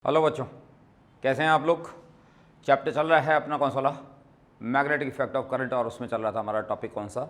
Hello बच्चों, कैसे हैं आप लोग। चैप्टर चल रहा है अपना कौन सा वाला, मैग्नेटिक इफेक्ट ऑफ करंट। और उसमें चल रहा था हमारा टॉपिक कौन सा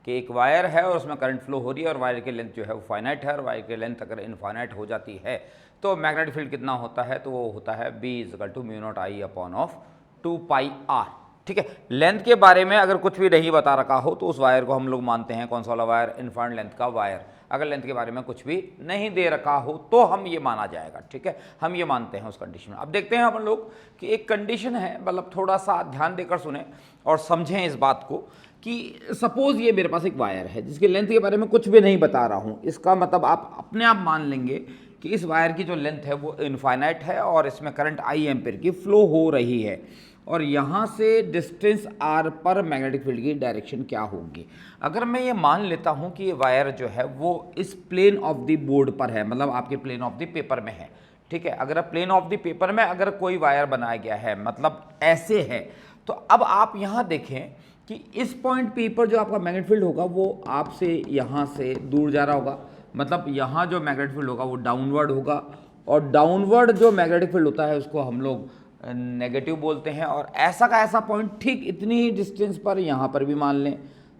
कि एक वायर है और उसमें करंट फ्लो हो रही है और वायर की लेंथ जो है वो फाइनाइट है और वायर की लेंथ अगर इनफाइनाइट हो जाती है तो मैग्नेटिक फील्ड कितना होता है, तो वो होता है B = μ0I upon of 2πr। ठीक है, लेंथ के बारे में अगर कुछ भी नहीं बता रखा हो तो उस वायर को हम लोग मानते हैं कौन सा वाला वायर, इनफाइनाइट लेंथ का वायर। अगर लेंथ के बारे में कुछ भी नहीं दे रखा हो तो हम ये माना जाएगा। ठीक है, हम ये मानते हैं उस कंडीशन में। अब देखते हैं हम लोग कि एक कंडीशन है, मतलब थोड़ा सा ध्यान देकर सुने और समझें इस बात को कि सपोज ये मेरे पास एक वायर है जिसकी लेंथ के बारे में कुछ भी नहीं बता रहा हूँ। इसका मतलब आप अपने आप मान लेंगे कि इस वायर की जो लेंथ है वो इनफाइनाइट है और इसमें करंट I एम्पीयर की फ्लो हो रही है और यहाँ से डिस्टेंस r पर मैग्नेटिक फील्ड की डायरेक्शन क्या होगी। अगर मैं ये मान लेता हूँ कि ये वायर जो है वो इस प्लेन ऑफ द बोर्ड पर है, मतलब आपके प्लेन ऑफ द पेपर में है। ठीक है, अगर प्लेन ऑफ द पेपर में अगर कोई वायर बनाया गया है, मतलब ऐसे है, तो अब आप यहाँ देखें कि इस पॉइंट P पर जो आपका मैग्नेटिक फील्ड होगा वो आपसे यहाँ से दूर जा रहा होगा, मतलब यहाँ जो मैग्नेटिक फील्ड होगा वो डाउनवर्ड होगा और डाउनवर्ड जो मैग्नेटिक फील्ड होता है उसको हम लोग नेगेटिव बोलते हैं। और ऐसा का ऐसा पॉइंट ठीक इतनी ही डिस्टेंस पर यहाँ पर भी मान लें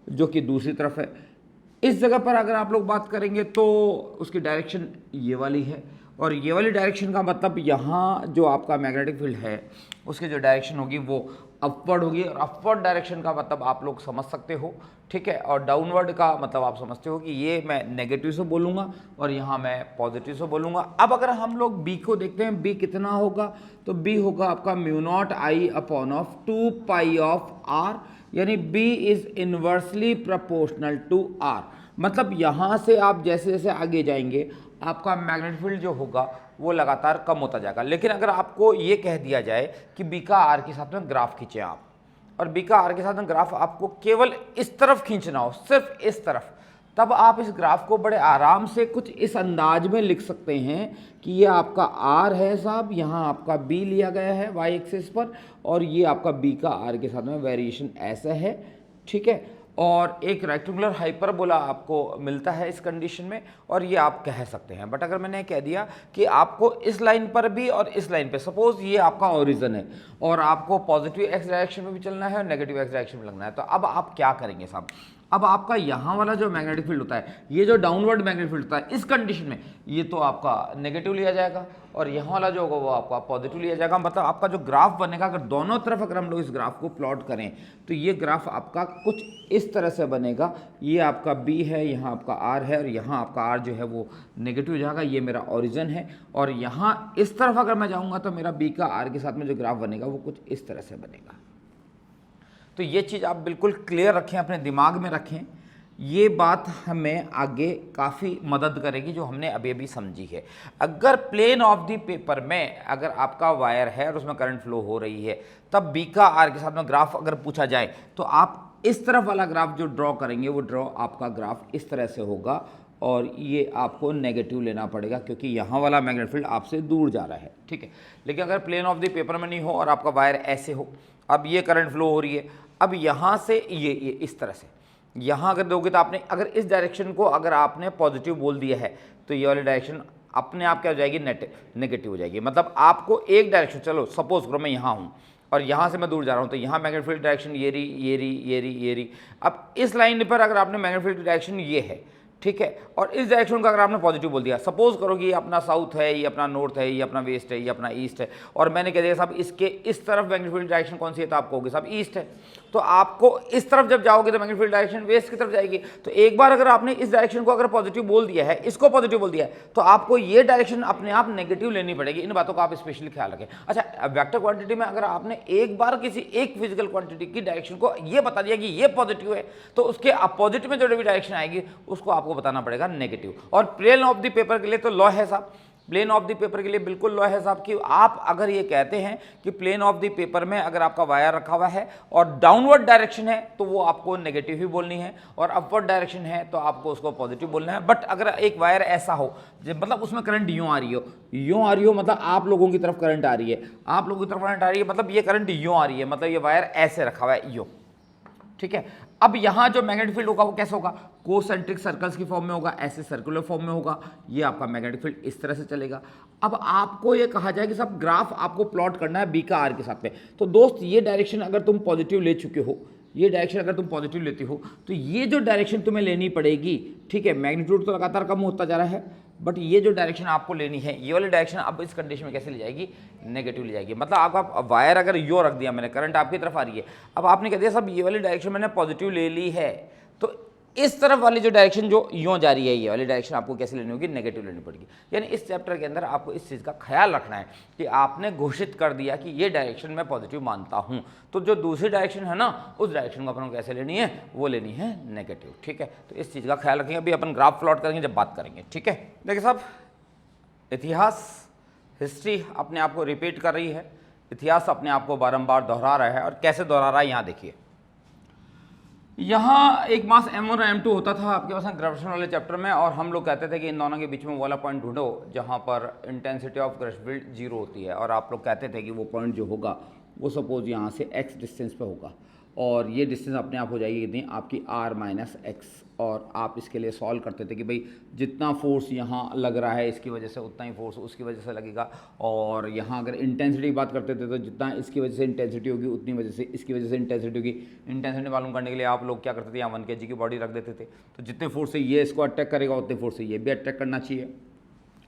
जो कि दूसरी तरफ है। इस जगह पर अगर आप लोग बात करेंगे तो उसकी डायरेक्शन ये वाली है और ये वाली डायरेक्शन का मतलब यहाँ जो आपका मैग्नेटिक फील्ड है उसकी जो डायरेक्शन होगी वो अपवर्ड होगी और अपवर्ड डायरेक्शन का मतलब आप लोग समझ सकते हो। ठीक है, और डाउनवर्ड का मतलब आप समझते हो कि ये मैं नेगेटिव से बोलूँगा और यहाँ मैं पॉजिटिव से बोलूँगा। अब अगर हम लोग B को देखते हैं, B कितना होगा, तो B होगा आपका μ0I upon of 2π of r, यानी B is inversely proportional to r। मतलब यहाँ से आप जैसे जैसे आगे जाएंगे आपका मैग्नेटिक फील्ड जो होगा वो लगातार कम होता जाएगा। लेकिन अगर आपको ये कह दिया जाए कि B का R के साथ में ग्राफ खींचें आप, और B का R के साथ में ग्राफ आपको केवल इस तरफ खींचना हो, सिर्फ इस तरफ, तब आप इस ग्राफ को बड़े आराम से कुछ इस अंदाज में लिख सकते हैं कि ये आपका R है साहब, यहाँ आपका B लिया गया है y एक्सिस पर और ये आपका B का R के साथ में वेरिएशन ऐसा है। ठीक है, और एक रेक्टेंगुलर हाइपरबोला आपको मिलता है इस कंडीशन में और ये आप कह सकते हैं। बट अगर मैंने कह दिया कि आपको इस लाइन पर भी और इस लाइन पे, सपोज ये आपका ओरिजिन है और आपको पॉजिटिव एक्स डायरेक्शन में भी चलना है और नेगेटिव एक्स डायरेक्शन में लगना है, तो अब आप क्या करेंगे साहब। अब आपका यहाँ वाला जो मैग्नेटिक फील्ड होता है, ये जो डाउनवर्ड मैग्नेटिक फील्ड होता है, इस कंडीशन में ये तो आपका नेगेटिव लिया जाएगा और यहाँ वाला जो होगा वो आपका पॉजिटिव लिया जाएगा। मतलब आपका जो ग्राफ बनेगा, अगर दोनों तरफ अगर हम लोग इस ग्राफ को प्लॉट करें तो ये ग्राफ आपका कुछ इस तरह से बनेगा। ये आपका B है, यहाँ आपका R है और यहाँ आपका R जो है वो नेगेटिव हो जाएगा। ये मेरा ओरिजिन है और यहाँ इस तरफ अगर मैं जाऊँगा तो मेरा B का R के साथ में जो ग्राफ बनेगा वो कुछ इस तरह से बनेगा। तो ये चीज़ आप बिल्कुल क्लियर रखें, अपने दिमाग में रखें। ये बात हमें आगे काफ़ी मदद करेगी जो हमने अभी अभी समझी है। अगर प्लेन ऑफ द पेपर में अगर आपका वायर है और उसमें करंट फ्लो हो रही है, तब B का R के साथ में ग्राफ अगर पूछा जाए तो आप इस तरफ वाला ग्राफ जो ड्रॉ करेंगे वो ड्रॉ आपका ग्राफ इस तरह से होगा और ये आपको नेगेटिव लेना पड़ेगा क्योंकि यहाँ वाला मैग्नेटिक फील्ड आपसे दूर जा रहा है। ठीक है, लेकिन अगर प्लेन ऑफ द पेपर में नहीं हो और आपका वायर ऐसे हो, अब ये करंट फ्लो हो रही है, अब यहाँ से ये इस तरह से यहाँ अगर दोगे तो आपने अगर इस डायरेक्शन को अगर आपने पॉजिटिव बोल दिया है तो ये वाली डायरेक्शन अपने आप क्या हो जाएगी, नेगेटिव हो जाएगी। मतलब आपको एक डायरेक्शन, चलो सपोज करो मैं यहाँ हूँ और यहाँ से मैं दूर जा रहा हूँ तो यहाँ मैग्नेटिक फील्ड डायरेक्शन ये रही, ये रही, ये रही, ये रही। अब इस लाइन पर अगर आपने मैग्नेटिक फील्ड डायरेक्शन ये है, ठीक है, और इस डायरेक्शन का अगर आपने पॉजिटिव बोल दिया, सपोज करो कि ये अपना साउथ है, ये अपना नॉर्थ है, ये अपना वेस्ट है, ये अपना ईस्ट है, और मैंने कह दिया साहब इसके इस तरफ मैग्नेटिक फील्ड डायरेक्शन कौन सी है, तो आप कहोगे साहब ईस्ट है। तो आपको इस तरफ जब जाओगे तो मैग्नेटिक फील्ड डायरेक्शन वेस्ट की तरफ जाएगी। तो एक बार अगर आपने इस डायरेक्शन को अगर पॉजिटिव बोल दिया है, इसको पॉजिटिव बोल दिया है, तो आपको ये डायरेक्शन अपने आप नेगेटिव लेनी पड़ेगी। इन बातों का आप स्पेशली ख्याल रखें। अच्छा, वेक्टर क्वांटिटी में अगर आपने एक बार किसी एक फिजिकल क्वांटिटी की डायरेक्शन को ये बता दिया कि ये पॉजिटिव है, तो उसके अपोजिट में जो भी डायरेक्शन आएगी उसको आपको बताना पड़ेगा नेगेटिव। और प्लेन ऑफ द पेपर के लिए तो लॉ है साहब, प्लेन ऑफ द पेपर के लिए बिल्कुल लॉ है साहब कि आप अगर ये कहते हैं कि प्लेन ऑफ द पेपर में अगर आपका वायर रखा हुआ है और डाउनवर्ड डायरेक्शन है तो वो आपको नेगेटिव ही बोलनी है और अपवर्ड डायरेक्शन है तो आपको उसको पॉजिटिव बोलना है। बट अगर एक वायर ऐसा हो मतलब उसमें करंट यूँ आ रही हो, यूँ आ रही हो, मतलब आप लोगों की तरफ करंट आ रही है, आप लोगों की तरफ करंट आ रही है, मतलब ये करंट यूँ आ रही है, मतलब ये वायर ऐसे रखा हुआ है यूँ, ठीक है। अब यहाँ जो मैग्नेटिक फील्ड होगा वो कैसे होगा, कोसेंट्रिक सर्कल्स की फॉर्म में होगा, ऐसे सर्कुलर फॉर्म में होगा। ये आपका मैग्नेटिक फील्ड इस तरह से चलेगा। अब आपको ये कहा जाए कि सब ग्राफ आपको प्लॉट करना है बी का आर के साथ में। तो दोस्त ये डायरेक्शन अगर तुम पॉजिटिव ले चुके हो, ये डायरेक्शन अगर तुम पॉजिटिव लेते हो, तो ये जो डायरेक्शन तुम्हें लेनी पड़ेगी, ठीक है, मैग्नीट्यूड तो लगातार कम होता जा रहा है, बट ये जो डायरेक्शन आपको लेनी है, ये वाली डायरेक्शन अब इस कंडीशन में कैसे ले जाएगी, नेगेटिव ले जाएगी। मतलब आपका वायर अगर यो रख दिया मैंने, करंट आपकी तरफ आ रही है, अब आपने कह दिया सब ये वाली डायरेक्शन मैंने पॉजिटिव ले ली है, तो इस तरफ वाली जो डायरेक्शन जो यूँ जा रही है, ये वाली डायरेक्शन आपको कैसे लेनी होगी, नेगेटिव लेनी पड़ेगी। यानी इस चैप्टर के अंदर आपको इस चीज़ का ख्याल रखना है कि आपने घोषित कर दिया कि ये डायरेक्शन मैं पॉजिटिव मानता हूँ, तो जो दूसरी डायरेक्शन है ना, उस डायरेक्शन को अपन को कैसे लेनी है, वो लेनी है नेगेटिव। ठीक है, तो इस चीज़ का ख्याल रखेंगे। अभी अपन ग्राफ प्लॉट करेंगे जब बात करेंगे। ठीक है, देखिए साहब, इतिहास, हिस्ट्री अपने आप को रिपीट कर रही है, इतिहास अपने आप को बारंबार दोहरा रहा है। और कैसे दोहरा रहा है यहाँ देखिए, यहाँ एक मास m1 और m2 होता था आपके पास ग्रेविटेशन वाले चैप्टर में, और हम लोग कहते थे कि इन दोनों के बीच में वाला पॉइंट ढूंढो जहाँ पर intensity of gravitation field zero होती है, और आप लोग कहते थे कि वो पॉइंट जो होगा वो सपोज यहाँ से x डिस्टेंस पे होगा, और ये डिस्टेंस अपने आप हो जाएगी कितनी, आपकी r - x। और आप इसके लिए सॉल्व करते थे कि भाई जितना फोर्स यहाँ लग रहा है इसकी वजह से उतना ही फोर्स उसकी वजह से लगेगा, और यहाँ अगर इंटेंसिटी की बात करते थे तो जितना इसकी वजह से इंटेंसिटी होगी उतनी वजह से इसकी वजह से इंटेंसिटी होगी। इंटेंसिटी मालूम करने के लिए आप लोग क्या करते थे, यहाँ 1 kg की बॉडी रख देते थे, तो जितने फोर्स से ये इसको अटैक करेगा उतने फोर्स से ये भी अटैक करना चाहिए,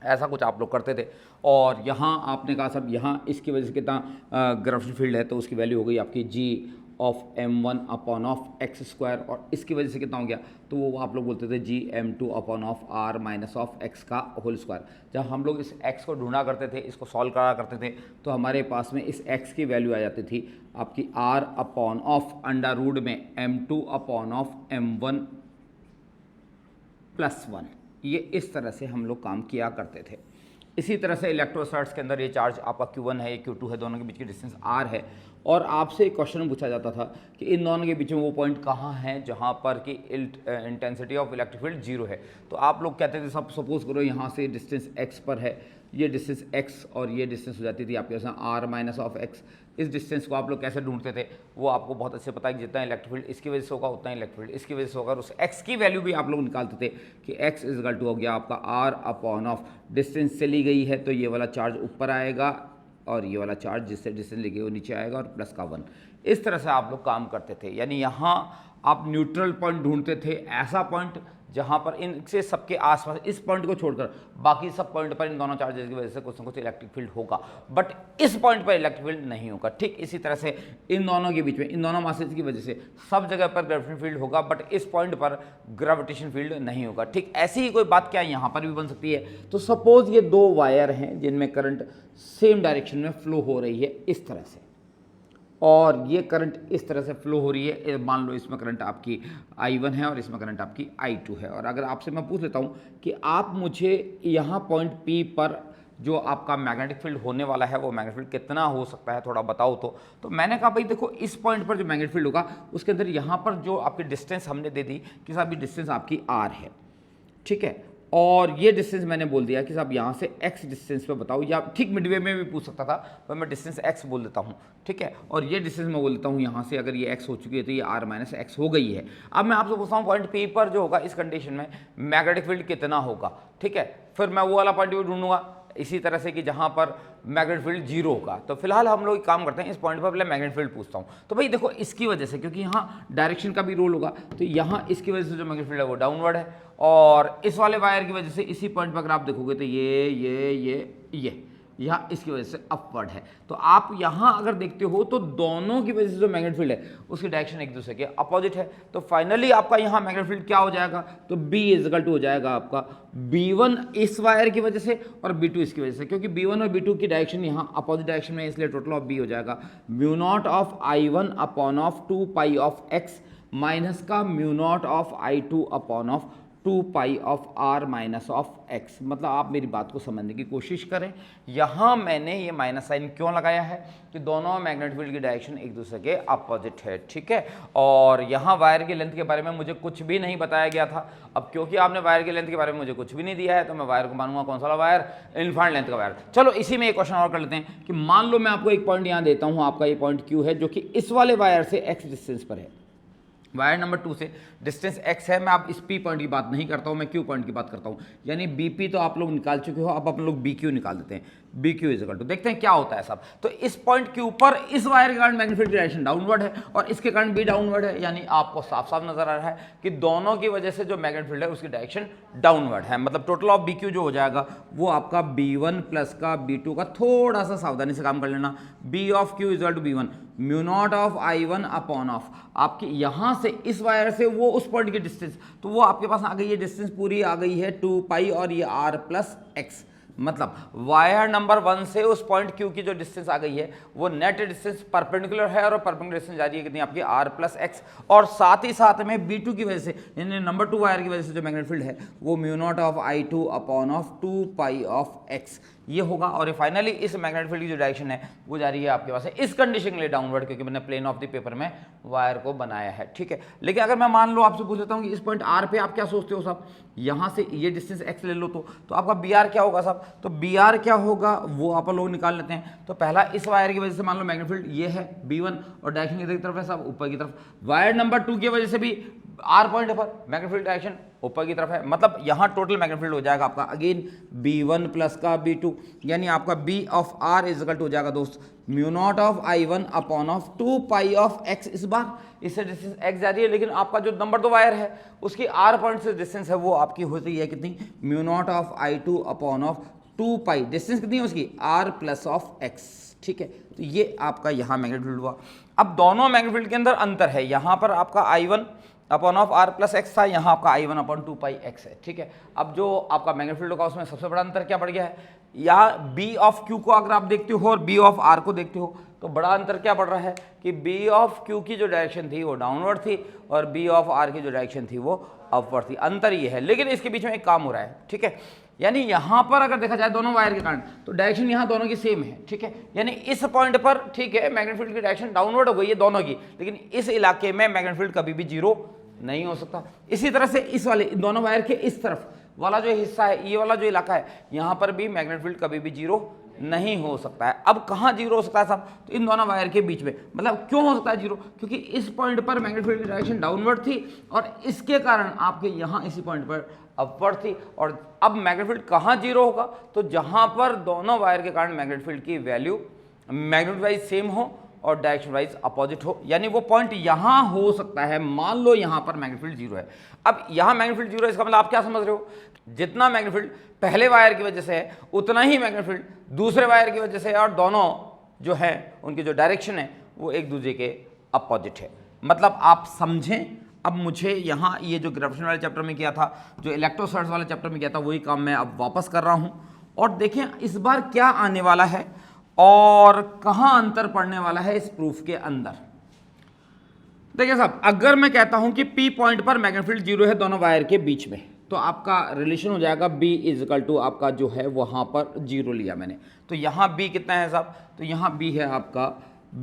ऐसा कुछ आप लोग करते थे। और यहाँ आपने कहा सब यहाँ इसकी वजह से कितना ग्रेविटेशन फील्ड है, तो उसकी वैल्यू हो गई आपकी g of m1 upon of x square, और इसकी वजह से कितना हो गया, तो वो आप लोग बोलते थे g m2 upon of r minus of x का होल स्क्वायर। जब हम लोग इस x को ढूंढा करते थे, इसको सॉल्व करा करते थे, तो हमारे पास में इस x की वैल्यू आ जाती थी आपकी r upon of under root में m2 upon of m1 plus 1। ये इस तरह से हम लोग काम किया करते थे। इसी तरह से इलेक्ट्रोस्टैट्स के अंदर ये चार्ज आपका Q1 है, ये Q2 है, दोनों के बीच की डिस्टेंस R है, और आपसे एक क्वेश्चन पूछा जाता था कि इन दोनों के बीच में वो पॉइंट कहाँ है जहाँ पर कि intensity of electric field zero है। तो आप लोग कहते थे सब सपोज करो यहाँ से डिस्टेंस x पर है, ये डिस्टेंस x और ये डिस्टेंस हो जाती थी आपके पास r माइनस ऑफ x। इस डिस्टेंस को आप लोग कैसे ढूंढते थे, वो आपको बहुत अच्छे पता है कि जितना इलेक्ट्रिक फील्ड इसकी वजह से होगा उतना इलेक्ट्रिक फील्ड इसकी वजह से होगा, और उस x की वैल्यू भी आप लोग निकालते थे कि x इजकल टू हो गया आपका r अपॉन ऑफ डिस्टेंस चली गई है तो ये वाला चार्ज ऊपर आएगा, और ये वाला चार्ज जिससे डिस्टेंस लेके वो नीचे आएगा, और प्लस का 1। इस तरह से आप लोग काम करते थे। यानी यहाँ आप न्यूट्रल पॉइंट ढूंढते थे, ऐसा पॉइंट जहाँ पर इनसे सबके आसपास इस पॉइंट को छोड़कर बाकी सब पॉइंट पर इन दोनों चार्जेस की वजह से कुछ ना कुछ इलेक्ट्रिक फील्ड होगा, बट इस पॉइंट पर इलेक्ट्रिक फील्ड नहीं होगा। ठीक इसी तरह से इन दोनों के बीच में, इन दोनों मासेस की वजह से सब जगह पर ग्रेविटेशन फील्ड होगा, बट इस पॉइंट पर ग्रेविटेशन फील्ड नहीं होगा। ठीक ऐसी ही कोई बात क्या यहाँ पर भी बन सकती है। तो सपोज ये दो वायर हैं जिनमें करंट सेम डायरेक्शन में फ्लो हो रही है इस तरह से, और ये करंट इस तरह से फ्लो हो रही है। मान लो इसमें करंट आपकी I1 है और इसमें करंट आपकी I2 है, और अगर आपसे मैं पूछ लेता हूँ कि आप मुझे यहाँ पॉइंट P पर जो आपका मैग्नेटिक फील्ड होने वाला है वो मैग्नेटिक फील्ड कितना हो सकता है थोड़ा बताओ। तो मैंने कहा भाई देखो इस पॉइंट पर जो मैग्नेटिक फील्ड होगा उसके अंदर यहाँ पर जो आपकी डिस्टेंस हमने दे दी कि साहब ये डिस्टेंस आपकी R है, ठीक है, और ये डिस्टेंस मैंने बोल दिया कि साहब यहाँ से x डिस्टेंस पे बताओ, या ठीक मिडवे में भी पूछ सकता था पर मैं डिस्टेंस x बोल देता हूँ, ठीक है, और ये डिस्टेंस मैं बोल देता हूँ यहाँ से अगर ये x हो चुकी है तो ये r माइनस x हो गई है। अब मैं आपसे पूछता हूँ पॉइंट P पर जो होगा इस कंडीशन में मैग्नेटिक फील्ड कितना होगा, ठीक है, फिर मैं वो वाला पॉइंट भी ढूंढूंगा इसी तरह से कि जहाँ पर मैग्नेटिक फील्ड जीरो होगा। तो फिलहाल हम लोग एक काम करते हैं, इस पॉइंट पर पहले मैग्नेटिक फील्ड पूछता हूँ। तो भाई देखो इसकी वजह से, क्योंकि यहाँ डायरेक्शन का भी रोल होगा, तो यहाँ इसकी वजह से जो मैग्नेटिक फील्ड है वो डाउनवर्ड है, और इस वाले वायर की वजह से इसी पॉइंट पर अगर आप देखोगे तो ये यहाँ इसकी वजह से अपवर्ड है। तो आप यहाँ अगर देखते हो तो दोनों की वजह से जो मैग्नेटिक फील्ड है उसकी डायरेक्शन एक दूसरे के अपोजिट है। तो फाइनली आपका यहाँ मैग्नेटिक फील्ड क्या हो जाएगा, तो B इजकल टू हो जाएगा आपका B1 इस वायर की वजह से और B2 इसकी वजह से, क्योंकि B1 और B2 की डायरेक्शन यहाँ अपोजिट डायरेक्शन में, इसलिए टोटल ऑफ B हो जाएगा mu not of I1 upon of 2 pi of x minus का mu not of I2 upon of 2 pi of r minus of x। मतलब आप मेरी बात को समझने की कोशिश करें। यहाँ मैंने ये माइनस साइन क्यों लगाया है कि दोनों मैग्नेटिक फील्ड की डायरेक्शन एक दूसरे के अपोजिट है, ठीक है। और यहाँ वायर की लेंथ के बारे में मुझे कुछ भी नहीं बताया गया था। अब क्योंकि आपने वायर की लेंथ के बारे में मुझे कुछ भी नहीं दिया है तो मैं वायर को मानूंगा कौन सा वायर, इनफाइनाइट लेंथ का वायर। चलो इसी में एक क्वेश्चन और कर लेते हैं कि मान लो मैं आपको एक पॉइंट यहाँ देता हूँ, आपका ये पॉइंट Q है जो कि इस वाले वायर से x डिस्टेंस पर है, वायर नंबर 2 से डिस्टेंस x है, मैं अब इस p पॉइंट की बात नहीं करता हूँ, मैं q पॉइंट की बात करता हूँ, यानी bp तो आप लोग निकाल चुके हो, अब आप लोग bq निकाल देते हैं। bq इज इक्वल टू, देखते हैं क्या होता है साहब। तो इस पॉइंट q पर इस वायर के कारण मैग्नेटिक डायरेक्शन डाउनवर्ड है और इसके कारण भी डाउनवर्ड है, यानी आपको साफ साफ नजर आ रहा है कि दोनों की वजह से जो मैग्नेटिक फील्ड है उसकी डायरेक्शन डाउनवर्ड है। मतलब टोटल ऑफ bq जो हो जाएगा वो आपका b1 प्लस का b2 का, थोड़ा सा सावधानी से काम कर लेना, b of q is equal to b1 mu not of I1 upon of आपके यहां से इस वायर से वो उस पॉइंट की डिस्टेंस, तो वो आपके पास आ गई है, डिस्टेंस पूरी आ गई है 2 पाई और ये r प्लस एक्स। मतलब वायर नंबर 1 से उस पॉइंट Q की जो डिस्टेंस आ गई है वो नेट डिस्टेंस परपेंडिकुलर है, और परपेंडिकुलर डिस्टेंस जा रही है कितनी आपकी r प्लस एक्स, और साथ ही साथ में B2 की वजह से यानी नंबर 2 वायर की वजह से जो मैग्नेटिक फील्ड है वो mu naught of I2 upon of 2 pi of x ये होगा। और फाइनली इस मैग्नेटिक फील्ड की जो डायरेक्शन है वो जा रही है आपके पास है इस कंडीशन के लिए डाउनवर्ड, क्योंकि मैंने प्लेन ऑफ द पेपर में वायर को बनाया है, ठीक है। लेकिन अगर मैं मान लो आपसे पूछ लेता हूँ कि इस पॉइंट R पे आप क्या सोचते हो साहब, यहाँ से ये डिस्टेंस x ले लो तो आपका BR क्या होगा साहब, तो BR क्या होगा वो आप लोग निकाल लेते हैं। तो पहला इस वायर की वजह से मान लो मैग्नेटिक फील्ड ये है B1 और डायरेक्शन किधर की तरफ है साहब, ऊपर की तरफ। वायर नंबर 2 की वजह से भी R पॉइंट पर मैग्नेटिक फील्ड डायरेक्शन ऊपर की तरफ है, मतलब यहाँ टोटल मैग्नेटिक फील्ड हो जाएगा आपका अगेन B1 प्लस का B2, यानी आपका B of R is equal to हो जाएगा दोस्त mu not of I1 upon of 2 pi of x। इस बार इससे डिस्टेंस x जा रही है, लेकिन आपका जो नंबर 2 वायर है उसकी R पॉइंट से डिस्टेंस है वो आपकी होती है कितनी, mu naught of I2 upon of 2 pi, distance कितनी है उसकी R प्लस ऑफ x, ठीक है। तो ये आपका यहाँ मैग्नेटिक फील्ड हुआ। अब दोनों मैग्नेटिक फील्ड के अंदर अंतर है, यहाँ पर आपका I1 upon of R plus x था, यहाँ आपका I1 अपॉन 2 पाई एक्स है, ठीक है। अब जो आपका मैग्नेटिक फील्ड होगा उसमें सबसे बड़ा अंतर क्या बढ़ गया है, यहाँ B ऑफ Q को अगर आप देखते हो और B ऑफ R को देखते हो तो बड़ा अंतर क्या बढ़ रहा है कि B ऑफ Q की जो डायरेक्शन थी वो डाउनवर्ड थी और B ऑफ R की जो डायरेक्शन थी वो अपवर्ड थी। अंतर ये है, लेकिन इसके बीच में एक काम हो रहा है, ठीक है। यानी यहाँ पर अगर देखा जाए दोनों वायर के कारण तो डायरेक्शन यहाँ दोनों की सेम है, ठीक है। यानी इस पॉइंट पर ठीक है मैग्नेटिक फील्ड की डायरेक्शन डाउनवर्ड हो गई है दोनों की, लेकिन इस इलाके में मैग्नेटिक फील्ड कभी भी जीरो नहीं हो सकता। इसी तरह से इस वाले दोनों वायर के इस तरफ वाला जो हिस्सा है, ये वाला जो इलाका है, यहाँ पर भी मैग्नेटिक फील्ड कभी भी जीरो नहीं हो सकता है। अब कहाँ जीरो हो सकता है साहब, तो इन दोनों वायर के बीच में। मतलब क्यों हो सकता है जीरो, क्योंकि इस पॉइंट पर मैग्नेटिक फील्ड की डायरेक्शन डाउनवर्ड थी और इसके कारण आपके यहाँ इसी पॉइंट पर अपवर्ड थी। और अब मैग्नेटिक फील्ड कहाँ जीरो होगा, तो जहाँ पर दोनों वायर के कारण मैग्नेटिक फील्ड की वैल्यू मैग्नीट्यूड वाइज सेम हो और डायरेक्शन वाइज अपोजिट हो, यानी वो पॉइंट यहां हो सकता है। मान लो यहां पर मैग्नेटिक फील्ड जीरो है, अब यहां मैग्नेटिक फील्ड जीरो है, इसका मतलब आप क्या समझ रहे हो, जितना मैग्नेटिक फील्ड पहले वायर की वजह से है उतना ही मैग्नेटिक फील्ड दूसरे वायर की वजह से है, और दोनों जो है उनकी जो डायरेक्शन है वो एक दूसरे के अपोजिट है। मतलब आप समझें, अब मुझे यहाँ ये जो ग्रेविटेशन वाले चैप्टर में किया था, जो इलेक्ट्रोस्टैटिक्स वाले चैप्टर में किया था, वही काम मैं अब वापस कर रहा हूँ। और देखें इस बार क्या आने वाला है और कहां अंतर पड़ने वाला है इस प्रूफ के अंदर। देखिए साहब, अगर मैं कहता हूं कि P पॉइंट पर मैग्नेटिक फील्ड जीरो है दोनों वायर के बीच में, तो आपका रिलेशन हो जाएगा B इज इक्वल टू आपका जो है वहां पर जीरो लिया मैंने, तो यहां B कितना है साहब, तो यहां B है आपका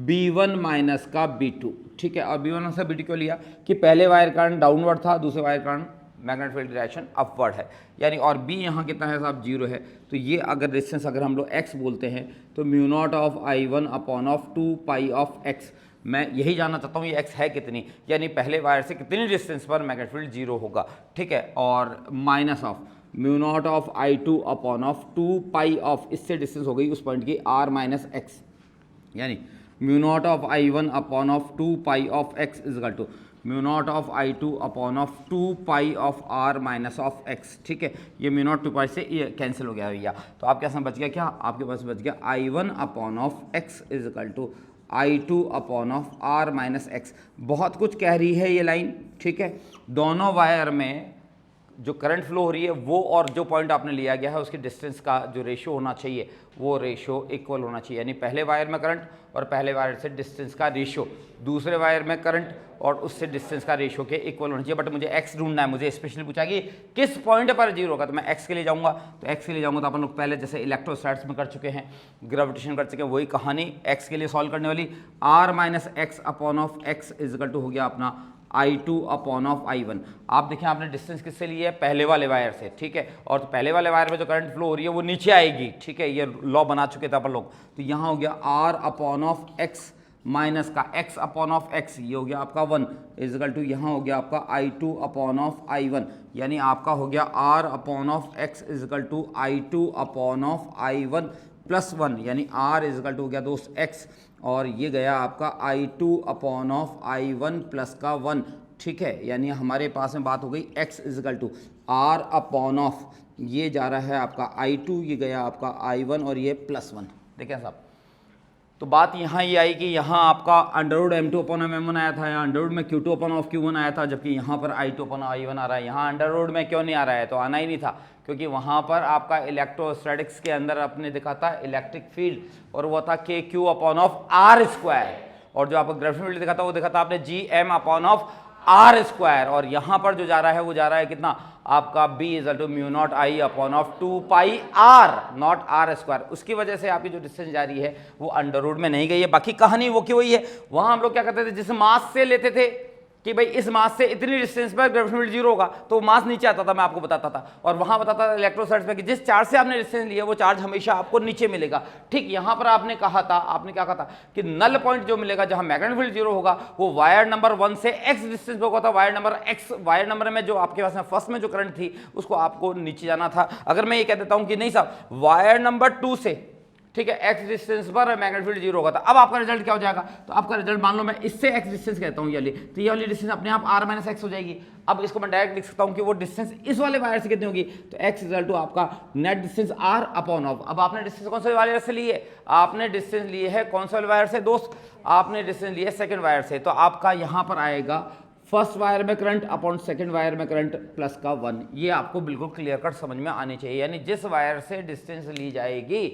B1 माइनस का B2, ठीक है। और B1 माइनस का B2 क्यों लिया कि पहले वायर कारण डाउनवर्ड था, दूसरे वायर कारण मैग्नेटिक फील्ड डायरेक्शन अपवर्ड है, यानी और B यहाँ कितना है साहब जीरो है। तो ये अगर डिस्टेंस अगर हम लोग x बोलते हैं तो mu not of I1 upon of 2 pi of x, मैं यही जानना चाहता हूँ ये x है कितनी, यानी पहले वायर से कितनी डिस्टेंस पर मैग्नेटिक फील्ड जीरो होगा, ठीक है। और minus of mu not of I2 upon of 2 pi of, इससे डिस्टेंस हो गई उस पॉइंट की r माइनस एक्स, यानी mu not of I1 upon of 2 pi of x is equal to mu not of I2 upon of 2 pi of r minus of x, ठीक है। ये mu naught 2 पाई से ये कैंसिल हो गया भैया, तो आपके पास बच गया क्या, आपके पास बच गया I1 upon of x is equal to I2 upon of r minus x। बहुत कुछ कह रही है ये लाइन, ठीक है। दोनों वायर में जो करंट फ्लो हो रही है वो और जो पॉइंट आपने लिया गया है उसकी डिस्टेंस का जो रेशियो होना चाहिए वो रेशियो इक्वल होना चाहिए, यानी पहले वायर में करंट और पहले वायर से डिस्टेंस का रेशियो दूसरे वायर में करंट और उससे डिस्टेंस का रेशियो के इक्वल होना चाहिए। बट मुझे x ढूंढना है, मुझे स्पेशली पूछा कि किस पॉइंट पर जीरो होगा, तो मैं x के लिए जाऊंगा। तो x के लिए जाऊंगा तो अपन लोग पहले जैसे इलेक्ट्रोस्टैटिक्स में कर चुके हैं, ग्रेविटेशन कर चुके हैं, वही कहानी x के लिए सॉल्व करने वाली। r minus x upon of x is equal to हो गया अपना I2 अपॉन ऑफ I1। आप देखें आपने डिस्टेंस किससे ली है, पहले वाले वायर से, ठीक है। और तो पहले वाले वायर में जो करंट फ्लो हो रही है वो नीचे आएगी, ठीक है, ये लॉ बना चुके थे अपन लोग। तो यहाँ हो गया R upon of x minus का x अपॉन ऑफ x, ये हो गया आपका 1 इजिकल टू यहाँ हो गया आपका I2 अपॉन ऑफ I1, यानी आपका हो गया R upon of x is equal to I2 upon of I1 plus 1, यानी R इजिकल टू हो गया दोस्त x, और ये गया आपका I2 upon of I1 plus का 1, ठीक है। यानी हमारे पास में बात हो गई x is equal to R upon of, ये जा रहा है आपका I2, ये गया आपका I1 और ये प्लस 1। देखें साहब, तो बात यहाँ ये आई कि यहाँ आपका under root M2 upon M1 आया था, यहाँ अंडर रूट में Q2 अपॉन ऑफ Q1 आया था, जबकि यहाँ पर I2 अपॉन I1 आ रहा है। यहाँ अंडर रूट में क्यों नहीं आ रहा है? तो आना ही नहीं था, क्योंकि वहाँ पर आपका इलेक्ट्रोस्टैटिक्स के अंदर अपने दिखा था इलेक्ट्रिक फील्ड, और वो था KQ upon of R square, और जो आपको ग्रेविटेशनल फील्ड दिखा था वो दिखा था आपने GM upon of R square, और यहाँ पर जो जा रहा है वो जा रहा है कितना आपका B is equal to mu not I upon of 2 pi R not R square. उसकी वजह से आपकी जो डिस्टेंस जा रही है वो अंडर रूट में नहीं गई है। बाकी कहानी वो क्यों हुई है, वहाँ हम लोग क्या करते थे, जिस मास से लेते थे कि भाई इस मास से इतनी डिस्टेंस पर ग्रेविटेशनल फील्ड जीरो होगा, तो मास नीचे आता था, मैं आपको बताता था, और वहां बताता था इलेक्ट्रोस्टैटिक्स में कि जिस चार्ज से आपने डिस्टेंस लिया वो चार्ज हमेशा आपको नीचे मिलेगा। ठीक यहां पर आपने कहा था, आपने क्या कहा था कि नल पॉइंट जो मिलेगा जहां मैग्नेटिक फील्ड जीरो होगा वो वायर नंबर 1 से x डिस्टेंस पे होगा था। Wire number x, wire number में जो आपके पास में फर्स्ट में जो करंट थी उसको आपको नीचे जाना था। अगर मैं ये कह देता हूं कि नहीं साहब वायर नंबर 2 से, ठीक है, x डिस्टेंस पर मैग्नेटिक फील्ड जीरो होगा था, अब आपका रिजल्ट क्या हो जाएगा, तो आपका रिजल्ट मान लो मैं इससे x डिस्टेंस कहता हूं, ये तो ये वाली डिस्टेंस अपने आप r माइनस एक्स हो जाएगी। अब इसको मैं डायरेक्ट लिख सकता हूं कि वो डिस्टेंस इस वाले वायर से कितनी होगी, तो x इक्वल टू आपका net distance r upon of. अब आपने डिस्टेंस कौन से वायर से ली है, आपने डिस्टेंस लिए है कौन से वायर से दोस्त, आपने डिस्टेंस लिया सेकंड वायर से, तो आपका यहां पर आएगा फर्स्ट वायर में करंट अपॉन सेकंड वायर में करंट प्लस का 1। ये आपको बिल्कुल क्लियर कट समझ में आनी चाहिए, यानी जिस वायर से डिस्टेंस ली जाएगी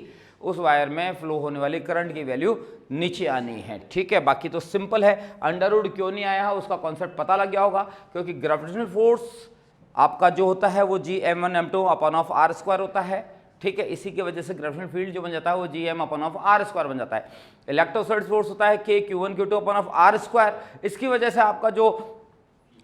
उस वायर में फ्लो होने वाली करंट की वैल्यू नीचे आनी है। ठीक है, बाकी तो सिंपल है। अंडर रूट क्यों नहीं आया है उसका कॉन्सेप्ट पता लग गया होगा, क्योंकि ग्रेविटेशनल फोर्स आपका जो होता है वो Gm1 M2 upon of R square होता है। ठीक है, इसी की वजह से ग्रेविटेशनल फील्ड जो बन जाता है वो Gm upon of R square बन जाता है। इलेक्ट्रोस्टैटिक फोर्स होता है K Q1 Q2 upon of R square, इसकी वजह से आपका जो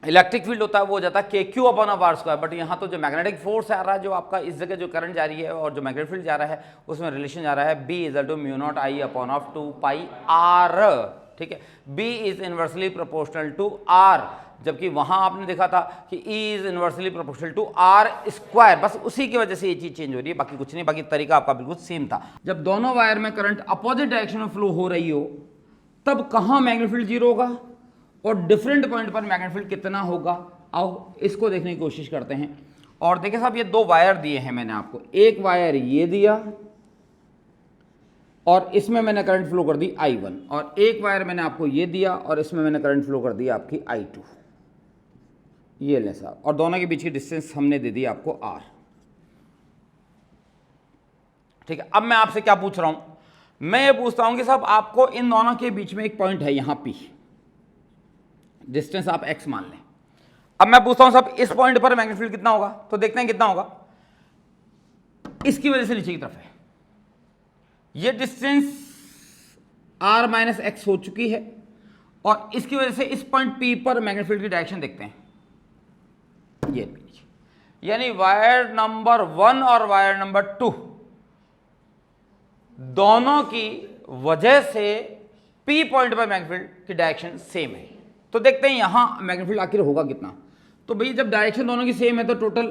इलेक्ट्रिक फील्ड होता है वो जाता है KQ upon of R square. But यहाँ तो जो मैग्नेटिक फोर्स आ रहा है, जो आपका इस जगह जो करंट जा रही है और जो मैग्नेटिक फील्ड जा रहा है उसमें रिलेशन जा रहा है B is to mu not I upon of 2 pi R। ठीक है, B is inversely proportional to R, जबकि वहां आपने देखा था कि E is inversely proportional to R square. बस उसी की वजह से ये चीज चेंज हो रही है, बाकी कुछ नहीं, बाकी तरीका आपका बिल्कुल सेम था। जब दोनों वायर में करंट अपोजिट डायरेक्शन में फ्लो हो रही हो तब कहाँ मैग्नेटिक फील्ड जीरो होगा और डिफरेंट पॉइंट पर मैग्नेटिक फील्ड कितना होगा। आओ इसको देखने की कोशिश करते हैं। और देखिए साहब, ये दो वायर दिए हैं मैंने आपको, एक वायर ये दिया और इसमें मैंने करंट फ्लो कर दी I1, और एक वायर मैंने आपको ये दिया और इसमें मैंने करंट फ्लो कर दी आपकी I2। ये ले साहब, और दोनों के बीच की डिस्टेंस हमने दे दी आपको R। ठीक है, अब मैं आपसे क्या पूछ रहा हूं, मैं ये पूछता हूं कि साहब आपको इन दोनों के बीच में एक पॉइंट है यहां P, डिस्टेंस आप x मान लें। अब मैं पूछता हूं साहब इस पॉइंट पर मैग्नेटिक फील्ड कितना होगा, तो देखते हैं कितना होगा। इसकी वजह से नीचे की तरफ है, ये डिस्टेंस r माइनस एक्स हो चुकी है, और इसकी वजह से इस पॉइंट P पर मैग्नेटिक फील्ड की डायरेक्शन देखते हैं, ये यानी वायर नंबर 1 और वायर नंबर 2 दोनों की वजह से P पॉइंट पर मैग्नेटिक फील्ड की डायरेक्शन सेम है। तो देखते हैं यहां मैग्नेटिक फील्ड आखिर होगा कितना। तो भाई जब डायरेक्शन दोनों की सेम है तो टोटल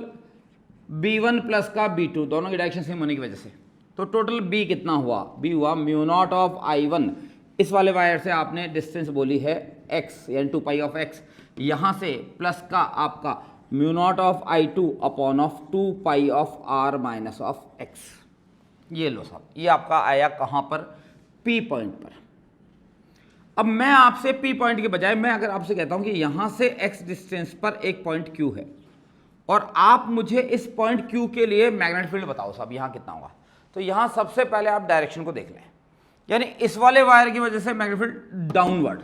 B1 प्लस का B2, दोनों की डायरेक्शन सेम होने की वजह से, तो टोटल B कितना हुआ, B हुआ म्यू नॉट ऑफ I1। इस वाले वायर से आपने डिस्टेंस बोली है x, यानी 2 पाई ऑफ x, यहां से प्लस का आपका mu not of I2 upon of 2 pi of R minus of x। ये लो साहब, ये आपका आया कहां पर, P पॉइंट पर। अब मैं आपसे P पॉइंट के बजाय मैं अगर आपसे कहता हूं कि यहां से x डिस्टेंस पर एक पॉइंट Q है और आप मुझे इस पॉइंट Q के लिए मैग्नेटिक फील्ड बताओ साहब यहां कितना होगा, तो यहां सबसे पहले आप डायरेक्शन को देख लें, यानी इस वाले वायर की वजह से मैग्नेटिक फील्ड डाउनवर्ड,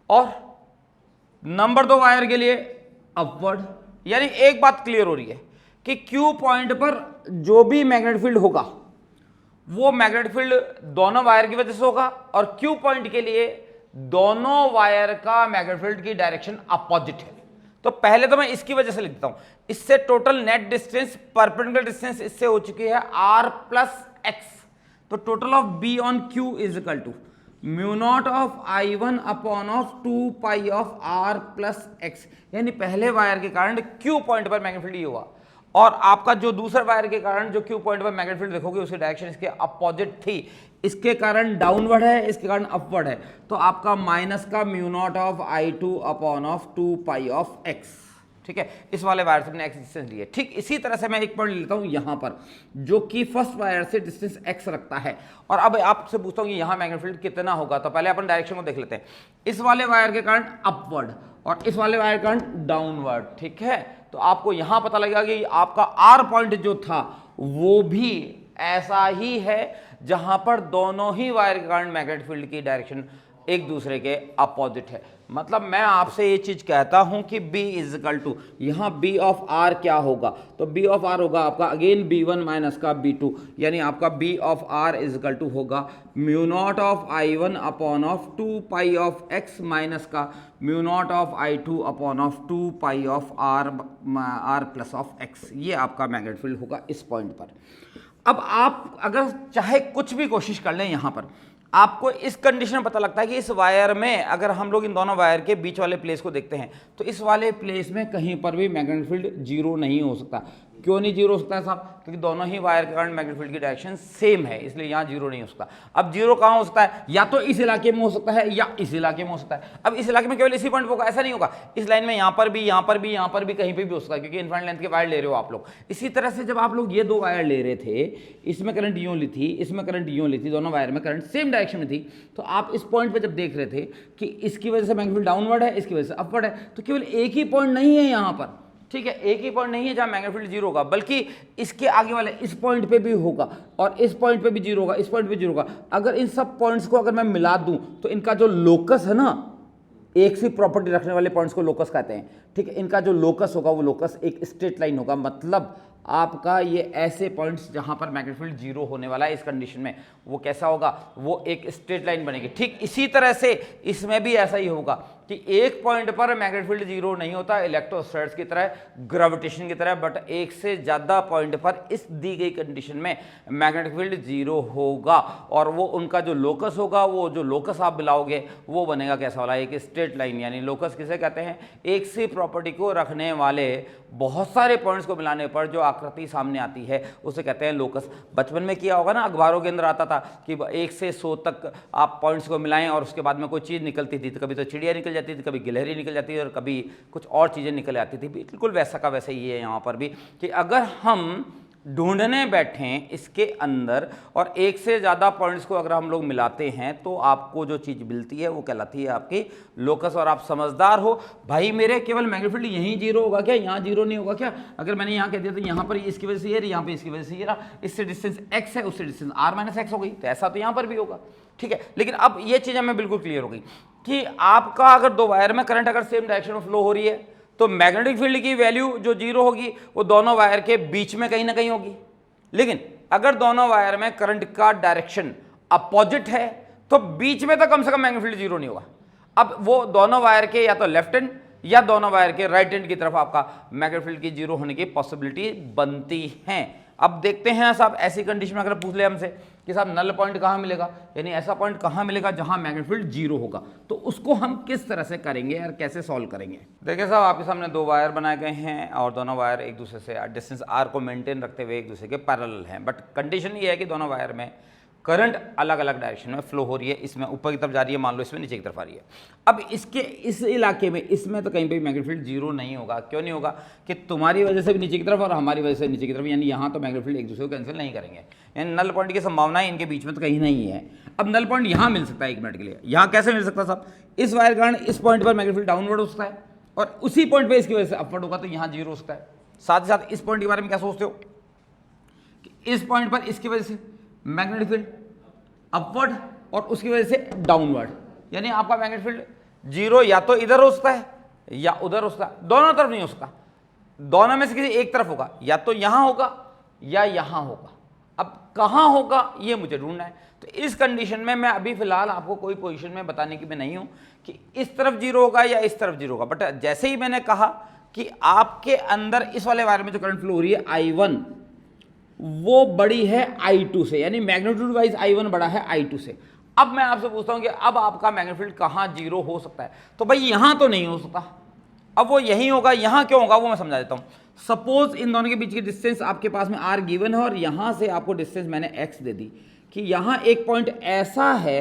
और नंबर 2 वायर के लिए अपवर्ड। यानी एक बात क्लियर हो रही है कि Q पॉइंट पर जो भी मैग्नेटिक फील्ड होगा वो मैग्नेटिक फील्ड दोनों वायर की वजह से होगा, और Q पॉइंट के लिए दोनों वायर का मैग्नेटिक फील्ड की डायरेक्शन अपोजिट है। तो पहले तो मैं इसकी वजह से लिखता हूं, इससे total net distance perpendicular distance इससे हो चुकी है R प्लस एक्स, तो total of B on Q is equal to mu not of I1 upon of 2 pi of R plus x, यानी पहले वायर के कारण क्यू पॉइंट पर मैग्नेटिक फील्ड ये हुआ, और आपका जो दूसरे वायर के कारण जो क्यू पॉइंट पर मैग्नेटिक फील्ड देखोगे उसकी डायरेक्शन इसके अपोजिट थी, इसके कारण डाउनवर्ड है, इसके कारण अपवर्ड है, तो आपका माइनस का mu not of I2 upon of 2 pi of x. ठीक है, इस वाले वायर से हमने एक्स डिस्टेंस लिए। ठीक इसी तरह से मैं एक पॉइंट लेता हूं यहां पर, जो कि फर्स्ट वायर से डिस्टेंस एक्स रखता है, और अब आपसे पूछता हूं कि यहां मैग्नेटिक फील्ड कितना होगा। तो पहले अपन डायरेक्शन को देख लेते हैं। इस वाले वायर के कारण अपवर्ड और इस वाले वायर के कारण डाउनवर्ड। ठीक है, तो आपको यहां पता लगेगा कि आपका आर पॉइंट जो था वो भी ऐसा ही है जहां पर दोनों ही वायर के कारण मैग्नेटिक फील्ड की डायरेक्शन एक दूसरे के अपोजिट है। मतलब मैं आपसे ये चीज कहता हूं कि B इज इक्वल टू, यहां B ऑफ R क्या होगा, तो B ऑफ R होगा आपका अगेन B1 माइनस का B2, यानी आपका B of R is equal to होगा mu not of I1 upon of 2 pi of x minus का mu not of I2 upon of 2 pi of R plus of x। ये आपका magnetic field होगा इस point पर। अब आप अगर चाहे कुछ भी कोशिश कर लें, यहां पर आपको इस कंडीशन में पता लगता है कि इस वायर में अगर हम लोग इन दोनों वायर के बीच वाले प्लेस को देखते हैं तो इस वाले प्लेस में कहीं पर भी मैग्नेटिक फील्ड जीरो नहीं हो सकता। क्यों नहीं जीरो हो सकता है साहब? क्योंकि दोनों ही वायर के कारण मैग्नेटिक फील्ड की डायरेक्शन सेम है, इसलिए यहाँ जीरो नहीं हो सकता। अब जीरो कहाँ हो सकता है? या तो इस इलाके में हो सकता है या इस इलाके में हो सकता है। अब इस इलाके में केवल इसी पॉइंट पर होगा, ऐसा नहीं होगा। इस लाइन में यहाँ पर भी, यहाँ पर भी, यहाँ पर भी, कहीं पर भी हो सकता है, क्योंकि इनफाइनाइट लेंथ के वायर ले रहे हो आप लोग। इसी तरह से जब आप लोग ये दो वायर ले रहे थे, इसमें करंट यूं ली थी, इसमें करंट यूं ली थी, दोनों वायर में करंट सेम डायरेक्शन में थी, तो आप इस पॉइंट पे जब देख रहे थे कि इसकी वजह से मैग्नेटिक फील्ड डाउनवर्ड है, इसकी वजह से अपवर्ड है, तो केवल एक ही पॉइंट नहीं है यहाँ पर। ठीक है, एक ही पॉइंट नहीं है जहां मैग्नेटिक फील्ड जीरो होगा, बल्कि इसके आगे वाले इस पॉइंट पे भी होगा और इस पॉइंट पे भी जीरो होगा, इस पॉइंट पे जीरो होगा। अगर इन सब पॉइंट्स को अगर मैं मिला दूं तो इनका जो लोकस है ना, एक सी प्रॉपर्टी रखने वाले पॉइंट्स को लोकस कहते हैं। ठीक है, इनका जो लोकस होगा वो लोकस एक स्ट्रेट लाइन होगा, मतलब आपका ये ऐसे पॉइंट्स जहां पर मैग्नेटिक फील्ड जीरो होने वाला है इस कंडीशन में, वो कैसा होगा? वो एक स्ट्रेट लाइन बनेगी। ठीक इसी तरह से इसमें भी ऐसा ही होगा कि एक पॉइंट पर मैग्नेटिक फील्ड जीरो नहीं होता, इलेक्ट्रोस्टैट्स की तरह, ग्रेविटेशन की तरह, बट एक से ज्यादा पॉइंट पर इस दी गई कंडीशन में मैग्नेटिक फील्ड जीरो होगा, और वो उनका जो लोकस होगा, वो जो लोकस आप मिलाओगे वो बनेगा कैसा वाला? एक स्ट्रेट लाइन। यानी लोकस किसे कहते हैं? एक सी प्रॉपर्टी को रखने वाले बहुत सारे पॉइंट्स को मिलाने पर जो आकृति सामने आती है उसे कहते हैं लोकस। बचपन में किया होगा ना, अखबारों के अंदर आता था कि 1 से 100 तक आप पॉइंट्स को मिलाएं और उसके बाद में कोई चीज़ निकलती थी, तो कभी तो चिड़िया निकल जाती थी, कभी गिलहरी निकल जाती थी और कभी कुछ और चीज़ें निकल आती थी। बिल्कुल वैसा का वैसा ही है यहाँ पर भी, कि अगर हम ढूंढने बैठें इसके अंदर और एक से ज़्यादा पॉइंट्स को अगर हम लोग मिलाते हैं तो आपको जो चीज़ मिलती है वो कहलाती है आपकी लोकस। और आप समझदार हो भाई मेरे, केवल मैग्नेटिक फील्ड यहीं जीरो होगा क्या? यहाँ जीरो नहीं होगा क्या? अगर मैंने यहाँ कह दिया तो यहाँ पर इसकी वजह से ये, यहाँ पे इसकी वजह से ये रहा, इससे डिस्टेंस x है, उससे डिस्टेंस r माइनस एक्स हो गई, तो ऐसा तो यहाँ पर भी होगा। ठीक है, लेकिन अब ये चीज़ हमें बिल्कुल क्लियर हो गई कि आपका अगर दो वायर में करंट अगर सेम डायरेक्शन में फ्लो हो रही है तो मैग्नेटिक फील्ड की वैल्यू जो जीरो होगी वो दोनों वायर के बीच में कहीं ना कहीं होगी। लेकिन अगर दोनों वायर में करंट का डायरेक्शन अपोजिट है तो बीच में तो कम से कम मैग्नेटिक फील्ड जीरो नहीं होगा। अब वो दोनों वायर के या तो लेफ्ट हैंड या दोनों वायर के राइट हैंड की तरफ आपका मैग्नेटिक फील्ड की जीरो होने की पॉसिबिलिटी बनती है। अब देखते हैं साहब, ऐसी कंडीशन में अगर पूछ ले हमसे कि साहब नल पॉइंट कहाँ मिलेगा, यानी ऐसा पॉइंट कहाँ मिलेगा जहां मैग्नेटिक फील्ड जीरो होगा, तो उसको हम किस तरह से करेंगे और कैसे सॉल्व करेंगे? देखिए साहब, आपके सामने दो वायर बनाए गए हैं और दोनों वायर एक दूसरे से डिस्टेंस r को मेंटेन रखते हुए एक दूसरे के पैरेलल हैं, बट कंडीशन ये है कि दोनों वायर में करंट अलग अलग डायरेक्शन में फ्लो हो रही है। इसमें ऊपर की तरफ जा रही है, मान लो इसमें नीचे की तरफ आ रही है। अब इसके इस इलाके में इसमें तो कहीं पे भी मैग्नेटिक फील्ड जीरो नहीं होगा। क्यों नहीं होगा? कि तुम्हारी वजह से भी नीचे की तरफ और हमारी वजह से नीचे की तरफ, यानी यहाँ तो मैग्नेटिक फील्ड एक दूसरे को कैंसिल नहीं करेंगे, यानी नल पॉइंट की संभावना इनके बीच में तो कहीं नहीं है। अब नल पॉइंट यहाँ मिल सकता है 1 मिनट के लिए, यहाँ कैसे मिल सकता है साहब? इस वायर कारण इस पॉइंट पर मैग्नेटिक फील्ड डाउनवर्ड हो सकता है और उसी पॉइंट पर इसकी वजह से अपवर्ड होगा, तो यहाँ जीरो हो सकता है। साथ ही साथ इस पॉइंट के बारे में क्या सोचते हो कि इस पॉइंट पर इसकी वजह से मैग्नेटिक फील्ड अपवर्ड और उसकी वजह से डाउनवर्ड, यानी आपका मैग्नेटिक फील्ड जीरो या तो इधर हो सकता है या उधर हो सकता है, दोनों तरफ नहीं हो सकता, दोनों में से किसी एक तरफ होगा, या तो यहां होगा या यहां होगा। अब कहां होगा ये मुझे ढूंढना है। तो इस कंडीशन में मैं अभी फिलहाल आपको कोई पोजीशन में बताने की मैं नहीं हूं कि इस तरफ जीरो होगा या इस तरफ जीरो होगा, बट जैसे ही मैंने कहा कि आपके अंदर इस वाले वायर में जो करंट फ्लो हो रही है I1 वो बड़ी है I2 से, यानी मैग्नीट्यूड वाइज I1 बड़ा है I2 से। अब मैं आपसे पूछता हूं कि अब आपका मैग्नेटिक फील्ड कहाँ जीरो हो सकता है, तो भाई यहां तो नहीं हो सकता, अब वो यही होगा, यहां क्यों होगा वो मैं समझा देता हूं। सपोज इन दोनों के बीच की डिस्टेंस आपके पास में r गिवन है और यहां से आपको डिस्टेंस मैंने x दे दी कि यहां एक पॉइंट ऐसा है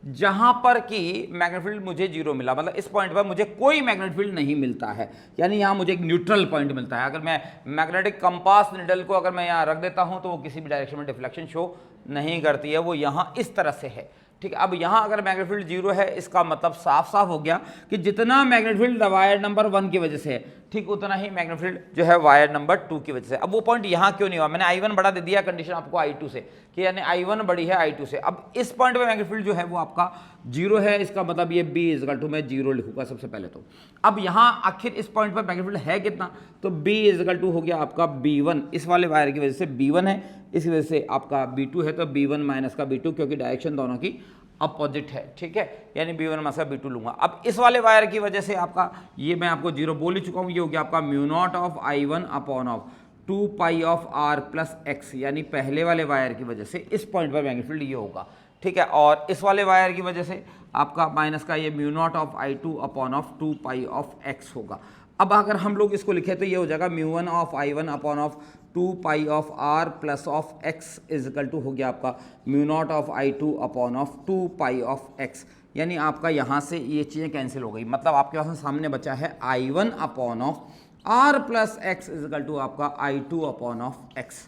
जहां पर कि मैग्नेटिक फील्ड मुझे जीरो मिला, मतलब इस पॉइंट पर मुझे कोई मैग्नेटिक फील्ड नहीं मिलता है, यानी यहां मुझे एक न्यूट्रल पॉइंट मिलता है। अगर मैं मैग्नेटिक कंपास निडल को अगर मैं यहां रख देता हूं तो वो किसी भी डायरेक्शन में डिफ्लेक्शन शो नहीं करती है, वो यहां इस तरह से है, ठीक है। अब यहां अगर मैग्नेटिक फील्ड जीरो है, इसका मतलब साफ साफ हो गया कि जितना मैग्नेटिक फील्ड वायर नंबर 1 की वजह से है, ठीक उतना ही मैग्नेटिक फील्ड जो है वायर नंबर 2 की वजह से। अब वो पॉइंट यहां क्यों नहीं हुआ, मैंने I1 बड़ा दे दिया कंडीशन आपको I2 से कि यानी I1 बड़ी है I2 से। अब इस पॉइंट पे मैग्नेटिक फील्ड जो है वो आपका जीरो है, इसका मतलब ये B इजकल टू मैं जीरो लिखूंगा सबसे पहले तो। अब यहां आखिर इस पॉइंट पर मैग्नेटिक फील्ड है कितना, तो B इजकल टू हो गया आपका B1, इस वाले वायर की वजह से B1 है, इस वजह से आपका B2 है, तो B1 माइनस का B2 क्योंकि डायरेक्शन दोनों की अपोजिट है, ठीक है, यानी B1 माइनस का B2 लूंगा। अब इस वाले वायर की वजह से आपका ये मैं आपको जीरो बोल ही चुका हूं, ये हो गया आपका mu not of I1 upon of 2 pi of R plus x, यानी पहले वाले वायर की वजह से इस पॉइंट पर मैग्नेटिक फील्ड ये होगा, ठीक है। और इस वाले वायर की वजह से आपका माइनस का ये mu naught of I2 upon of 2 pi of x होगा। अब अगर हम लोग इसको लिखें तो ये हो जाएगा mu 1 of I1 upon of 2 pi of R plus of x is equal to हो गया आपका mu not of I2 upon of 2 pi of x, यानी आपका यहाँ से ये चीज़ें कैंसिल हो गई, मतलब आपके पास में सामने बचा है I1 upon of R plus x is equal to आपका I2 अपॉन ऑफ एक्स।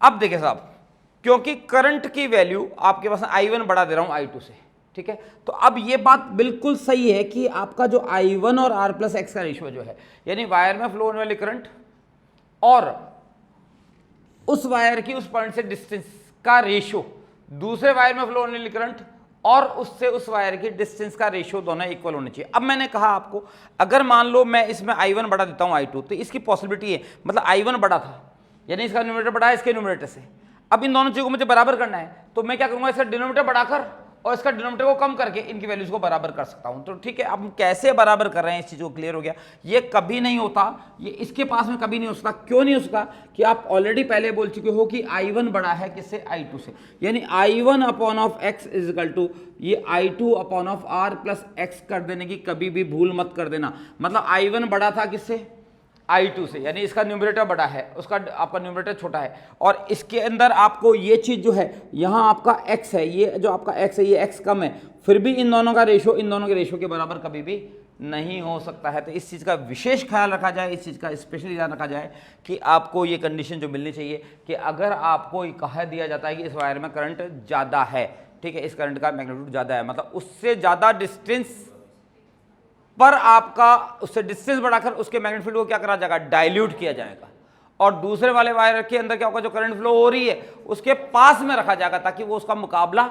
अब देखिए साहब, क्योंकि करंट की वैल्यू आपके पास I1 बड़ा दे रहा हूँ I2 से, ठीक है, तो अब ये बात बिल्कुल सही है कि आपका जो I1 और R प्लस एक्स का रेशियो जो है, यानी वायर में फ्लो होने वाली करंट और उस वायर की उस पॉइंट से डिस्टेंस का रेशियो, दूसरे वायर में फ्लो होने वाली करंट और उससे उस वायर की डिस्टेंस का रेशियो दोनों इक्वल होने चाहिए। अब मैंने कहा आपको, अगर मान लो मैं इसमें I1 बड़ा देता हूं I2, तो इसकी पॉसिबिलिटी है, मतलब I1 बड़ा था यानी इसका न्यूमरेटर बड़ा है इसके न्यूमरेटर से। अब इन दोनों चीजों को मुझे बराबर करना है, तो मैं क्या करूंगा, इसका डिनोमिनेटर बढ़ाकर और इसका डिनोमिनेटर को कम करके इनकी वैल्यूज को बराबर कर सकता हूं। तो ठीक है, अब हम कैसे बराबर कर रहे हैं इस चीज को क्लियर हो गया। ये कभी नहीं होता, ये इसके पास में कभी नहीं हो सकता। क्यों नहीं हो सकता कि आप ऑलरेडी पहले बोल चुके हो कि I1 बड़ा है किससे, I2 से, यानी I1 upon of x is equal to ये I2 upon of R plus x कर देने की कभी भी भूल मत कर देना। मतलब I1 बड़ा था किससे, I2 से, यानी इसका न्यूमरेटर बड़ा है, उसका आपका न्यूमरेटर छोटा है, और इसके अंदर आपको ये चीज जो है, यहाँ आपका x है, ये जो आपका x है ये x कम है, फिर भी इन दोनों का रेशो इन दोनों के रेशो के बराबर कभी भी नहीं हो सकता है। तो इस चीज़ का विशेष ख्याल रखा जाए, इस चीज़ का स्पेशली ध्यान रखा जाए कि आपको ये कंडीशन जो मिलनी चाहिए कि अगर आपको कहा दिया जाता है कि इस वायर में करंट ज़्यादा है, ठीक है, इस करंट का मैग्नीट्यूड ज़्यादा है, मतलब उससे ज़्यादा डिस्टेंस पर आपका उससे डिस्टेंस बढ़ाकर उसके मैग्नेटिक फील्ड को क्या करा जाएगा, डाइल्यूट किया जाएगा, और दूसरे वाले वायर के अंदर क्या होगा, जो करंट फ्लो हो रही है उसके पास में रखा जाएगा ताकि वो उसका मुकाबला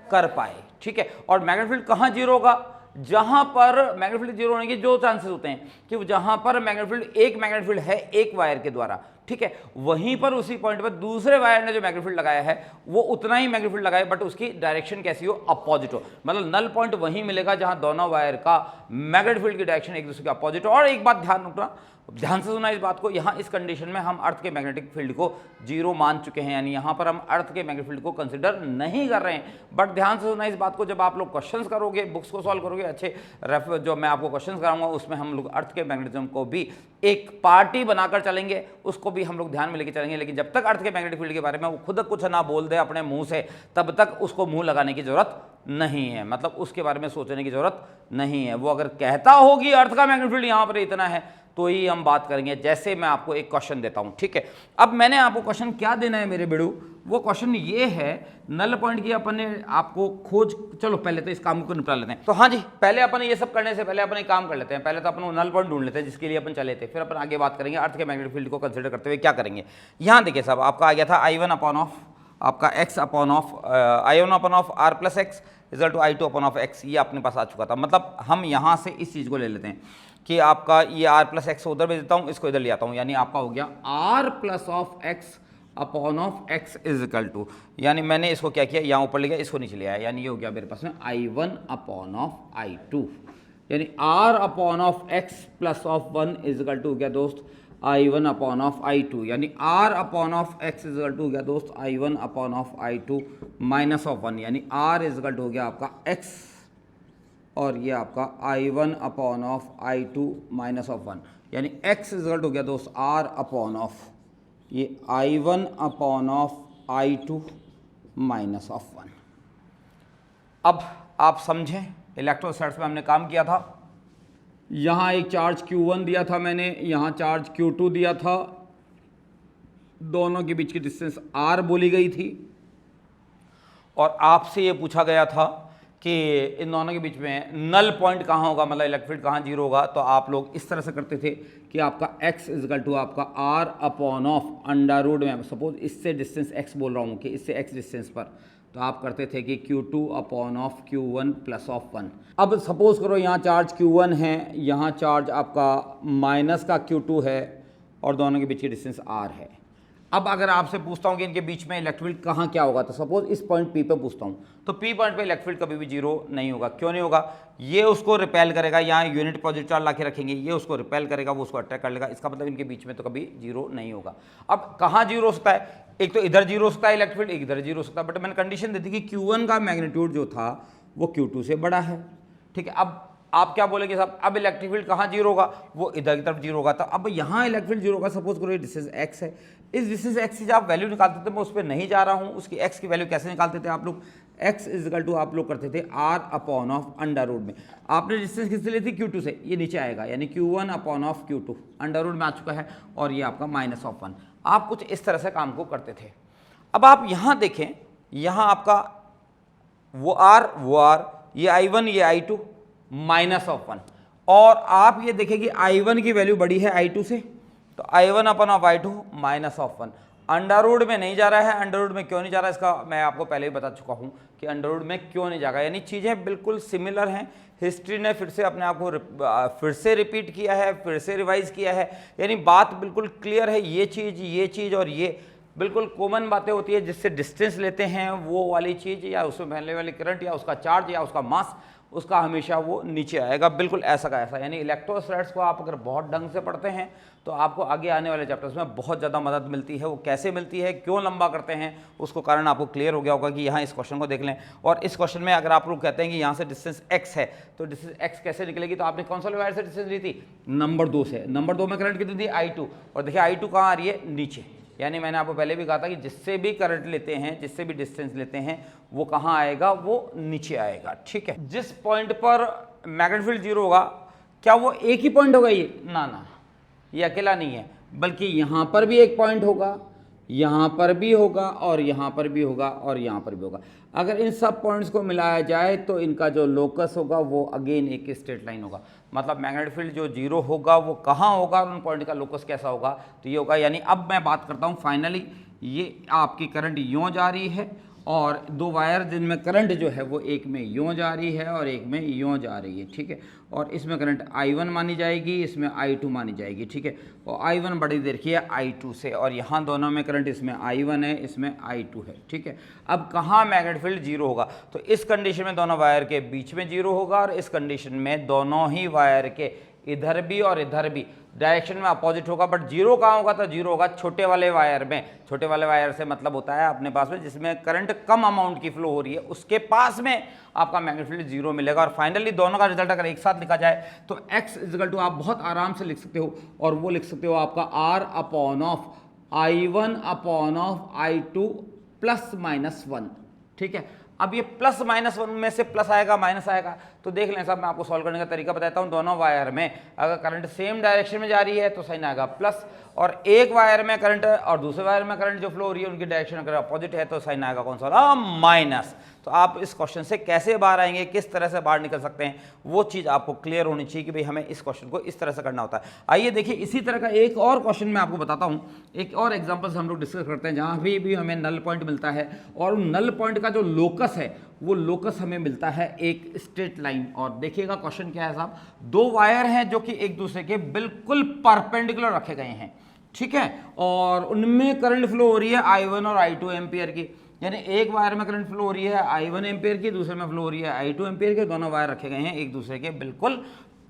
कर पाए, ठीक है। और मैग्नेटिक फील्ड कहाँ जीरो होगा, जहां पर मैग्नेटिक फील्ड जीरो होने के जो चांसेस होते हैं कि जहां पर मैग्नेटिक फील्ड एक मैग्नेटिक फील्ड है एक वायर के द्वारा, ठीक है, वहीं पर उसी पॉइंट पर दूसरे वायर ने जो मैग्नेटिक फील्ड लगाया है वो उतना ही मैग्नेटिक फील्ड लगाए, बट उसकी डायरेक्शन कैसी हो, अपोजिट हो। मतलब नल पॉइंट वहीं मिलेगा जहां दोनों वायर का मैग्नेटिक फील्ड की डायरेक्शन एक दूसरे के अपोजिट हो। और एक बात ध्यान रखना, ध्यान से सुना इस बात को, यहाँ इस कंडीशन में हम अर्थ के मैग्नेटिक फील्ड को जीरो मान चुके हैं, यानी यहाँ पर हम अर्थ के मैग्नेटिक फील्ड को कंसिडर नहीं कर रहे हैं। बट ध्यान से सुना इस बात को, जब आप लोग क्वेश्चंस करोगे, बुक्स को सॉल्व करोगे, अच्छे जो मैं आपको क्वेश्चंस कराऊंगा उसमें हम लोग अर्थ के मैग्नेटिज्म को भी एक पार्टी बनाकर चलेंगे, उसको भी हम लोग ध्यान में लेके चलेंगे। लेकिन जब तक अर्थ के मैग्नेटिक फील्ड के बारे में वो खुद कुछ ना बोल दे अपने मुंह से, तब तक उसको मुंह लगाने की जरूरत नहीं है, मतलब उसके बारे में सोचने की जरूरत नहीं है। वो अगर कहता होगी अर्थ का मैग्नेटिक फील्ड यहाँ पर इतना है तो ही हम बात करेंगे। जैसे मैं आपको एक क्वेश्चन देता हूं, ठीक है, अब मैंने आपको क्वेश्चन क्या देना है मेरे बेड़ू, वो क्वेश्चन ये है, नल पॉइंट की अपन ने आपको खोज, चलो पहले तो इस काम को निपटा लेते हैं। तो हाँ जी, पहले अपन ये सब करने से पहले अपन एक काम कर लेते हैं, पहले तो अपन नल पॉइंट ढूंढ लेते हैं जिसके लिए अपन चले थे, फिर अपन आगे बात करेंगे अर्थ के मैग्नेटिक फील्ड को कंसिडर करते हुए क्या करेंगे। यहाँ देखिए साहब, आपका आ गया था I1 अपॉन ऑफ आपका x upon of I1 upon of R plus x equal to I2 upon of x, ये अपने पास आ चुका था। मतलब हम यहाँ से इस चीज़ को ले लेते हैं कि आपका ये R प्लस एक्स उधर भेज देता हूँ, इसको इधर ले आता हूँ, यानी आपका हो गया R plus of x upon of x is equal to, यानी मैंने इसको क्या किया, यहाँ ऊपर ले गया, इसको नीचे ले आया, यानी ये हो गया मेरे पास में I1 अपॉन ऑफ I2, यानी R upon of x plus of 1 is equal to हो गया दोस्त I1 अपॉन ऑफ I2, यानी R upon of X is equal to हो गया दोस्त I1 upon of I2 minus of 1, यानी R इजगल टू हो गया आपका X और ये आपका I1 upon of I2 minus of 1, यानी X इजगल टू हो गया दोस्त R अपॉन ऑफ ये I1 upon of I2 minus of 1। अब आप समझें इलेक्ट्रोस्टैटिक्स में हमने काम किया था, यहाँ एक चार्ज Q1 दिया था मैंने, यहाँ चार्ज Q2 दिया था, दोनों के बीच की डिस्टेंस R बोली गई थी और आपसे ये पूछा गया था कि इन दोनों के बीच में नल पॉइंट कहाँ होगा, मतलब इलेक्ट्रिक फील्ड कहाँ जीरो होगा। तो आप लोग इस तरह से करते थे कि आपका x इजकल टू आपका R upon of under root में, सपोज इससे डिस्टेंस x बोल रहा हूँ कि इससे x डिस्टेंस पर, तो आप करते थे कि Q2 upon of Q1 plus of 1। अब सपोज करो यहाँ चार्ज Q1 है, यहाँ चार्ज आपका माइनस का Q2 है और दोनों के बीच की डिस्टेंस R है। अब अगर आपसे पूछता हूँ कि इनके बीच में इलेक्ट्रिक फील्ड कहाँ क्या होगा, तो सपोज इस पॉइंट P पे पूछता हूँ, तो P पॉइंट पे इलेक्ट्रिक फील्ड कभी भी जीरो नहीं होगा। क्यों नहीं होगा? ये उसको रिपेल करेगा, यहाँ यूनिट पॉजिटिव चार्ज ला के रखेंगे, ये उसको रिपेल करेगा, वो उसको अट्रैक्ट कर लेगा, इसका मतलब इनके बीच में तो कभी जीरो नहीं होगा। अब कहाँ जीरो हो सकता है? एक तो इधर जीरो हो सकता है इलेक्ट्रिक फील्ड, एक इधर जीरो हो सकता है, बट मैंने कंडीशन दी थी कि Q1 का मैग्नीट्यूड जो था वो Q2 से बड़ा है। ठीक है, अब आप क्या बोलेंगे साहब, अब इलेक्ट्रिक फील्ड कहाँ जीरो होगा? वो इधर की तरफ जीरो होगा। तो अब यहाँ इलेक्ट्रिक फील्ड जीरो होगा, सपोज करो ये डिस्टेंस x है, इस डिस्टेंस x से जब आप वैल्यू निकालते थे, मैं उस पर नहीं जा रहा हूँ, उसकी x की वैल्यू कैसे निकालते थे आप लोग? x इजकल टू आप लोग करते थे R upon of under root में, आपने डिस्टेंस किससे ली थी? Q2 से, ये नीचे आएगा, यानी Q1 upon of Q2 under root में आ चुका है और ये आपका माइनस ऑफ 1। आप कुछ इस तरह से काम को करते थे। अब आप यहाँ देखें, यहाँ आपका वो R, ये I1 ये I2 माइनस ऑफ 1, और आप ये देखें कि I1 की वैल्यू बड़ी है I2 से, तो I1 upon of I2 minus of 1 under root में नहीं जा रहा है। अंडर रूट में क्यों नहीं जा रहा है, इसका मैं आपको पहले ही बता चुका हूँ कि अंडर रूट में क्यों नहीं जाएगा, यानी चीज़ें बिल्कुल सिमिलर हैं। हिस्ट्री ने फिर से अपने आप को फिर से रिपीट किया है, फिर से रिवाइज किया है, यानी बात बिल्कुल क्लियर है। ये चीज़ और ये बिल्कुल कॉमन बातें होती है, जिससे डिस्टेंस लेते हैं वो वाली चीज़, या उसमें बहने वाली करंट, या उसका चार्ज, या उसका मास, उसका हमेशा वो नीचे आएगा, बिल्कुल ऐसा का ऐसा। यानी इलेक्ट्रोस्टैटिक्स को आप अगर बहुत ढंग से पढ़ते हैं तो आपको आगे आने वाले चैप्टर्स में बहुत ज़्यादा मदद मिलती है। वो कैसे मिलती है, क्यों लंबा करते हैं, उसको कारण आपको क्लियर हो गया होगा कि यहाँ इस क्वेश्चन को देख लें। और इस क्वेश्चन में अगर आप लोग कहते हैं कि यहाँ से डिस्टेंस x है, तो डिस्टेंस x कैसे निकलेगी, तो आपने कौन सा वायर से डिस्टेंस ली थी? नंबर 2 से। नंबर 2 में करंट कितनी थी? I2, और देखिए I2 कहाँ आ रही है? नीचे। यानी मैंने आपको पहले भी कहा था कि जिससे भी करंट लेते हैं, जिससे भी डिस्टेंस लेते हैं, वो कहाँ आएगा? वो नीचे आएगा। ठीक है, जिस पॉइंट पर मैग्नेटिक फील्ड जीरो होगा, क्या वो एक ही पॉइंट होगा? ये ना, ये अकेला नहीं है, बल्कि यहाँ पर भी एक पॉइंट होगा, यहाँ पर भी होगा, और यहाँ पर भी होगा, और यहाँ पर भी होगा। अगर इन सब पॉइंट्स को मिलाया जाए तो इनका जो लोकस होगा वो अगेन एक स्ट्रेट लाइन होगा। मतलब मैग्नेटिक फील्ड जो जीरो होगा वो कहाँ होगा और उन पॉइंट का लोकस कैसा होगा, तो ये होगा। यानी अब मैं बात करता हूँ फाइनली, ये आपकी करंट यूँ जा रही है, और दो वायर जिनमें करंट जो है वो एक में यूँ जा रही है और एक में यूँ जा रही है। ठीक है, और इसमें करंट I1 मानी जाएगी, इसमें I2 मानी जाएगी। ठीक है, और I1 बड़ी देखिए I2 से, और यहाँ दोनों में करंट, इसमें I1 है, इसमें I2 है। ठीक है, अब कहाँ मैग्नेटिक फील्ड जीरो होगा, तो इस कंडीशन में दोनों वायर के बीच में जीरो होगा, और इस कंडीशन में दोनों ही वायर के इधर भी और इधर भी डायरेक्शन में अपोजिट होगा। बट जीरो कहाँ होगा, तो जीरो होगा छोटे वाले वायर में। छोटे वाले वायर से मतलब होता है अपने पास में जिसमें करंट कम अमाउंट की फ्लो हो रही है, उसके पास में आपका मैग्नेटिक फील्ड जीरो मिलेगा। और फाइनली दोनों का रिजल्ट अगर एक साथ लिखा जाए तो x इजकल टू आप बहुत आराम से लिख सकते हो, और वो लिख सकते हो आपका R upon of I1 upon of I2 plus minus 1। ठीक है, अब ये प्लस माइनस 1 में से प्लस आएगा माइनस आएगा, तो देख लें साहब, मैं आपको सॉल्व करने का तरीका बताता हूँ। दोनों वायर में अगर करंट सेम डायरेक्शन में जा रही है तो साइन आएगा प्लस, और एक वायर में करंट और दूसरे वायर में करंट जो फ्लो हो रही है उनकी डायरेक्शन अगर अपोजिट है तो साइन आएगा कौन सा? माइनस। तो आप इस क्वेश्चन से कैसे बाहर आएंगे, किस तरह से बाहर निकल सकते हैं, वो चीज़ आपको क्लियर होनी चाहिए कि भाई हमें इस क्वेश्चन को इस तरह से करना होता है। आइए देखिए, इसी तरह का एक और क्वेश्चन मैं आपको बताता हूँ, एक और एग्जाम्पल हम लोग डिस्कस करते हैं जहाँ भी हमें नल पॉइंट मिलता है, और नल पॉइंट का जो लोकस है वो लोकस हमें मिलता है एक स्ट्रेट लाइन। और देखिएगा क्वेश्चन क्या है साहब, दो वायर हैं जो कि एक दूसरे के बिल्कुल परपेंडिकुलर रखे गए हैं। ठीक है, और उनमें करंट फ्लो हो रही है I1 और I2 एम्पियर की, यानी एक वायर में करंट फ्लो हो रही है I1 एम्पियर की, दूसरे में फ्लो हो रही है I2 एम्पियर के। दोनों वायर रखे गए हैं एक दूसरे के बिल्कुल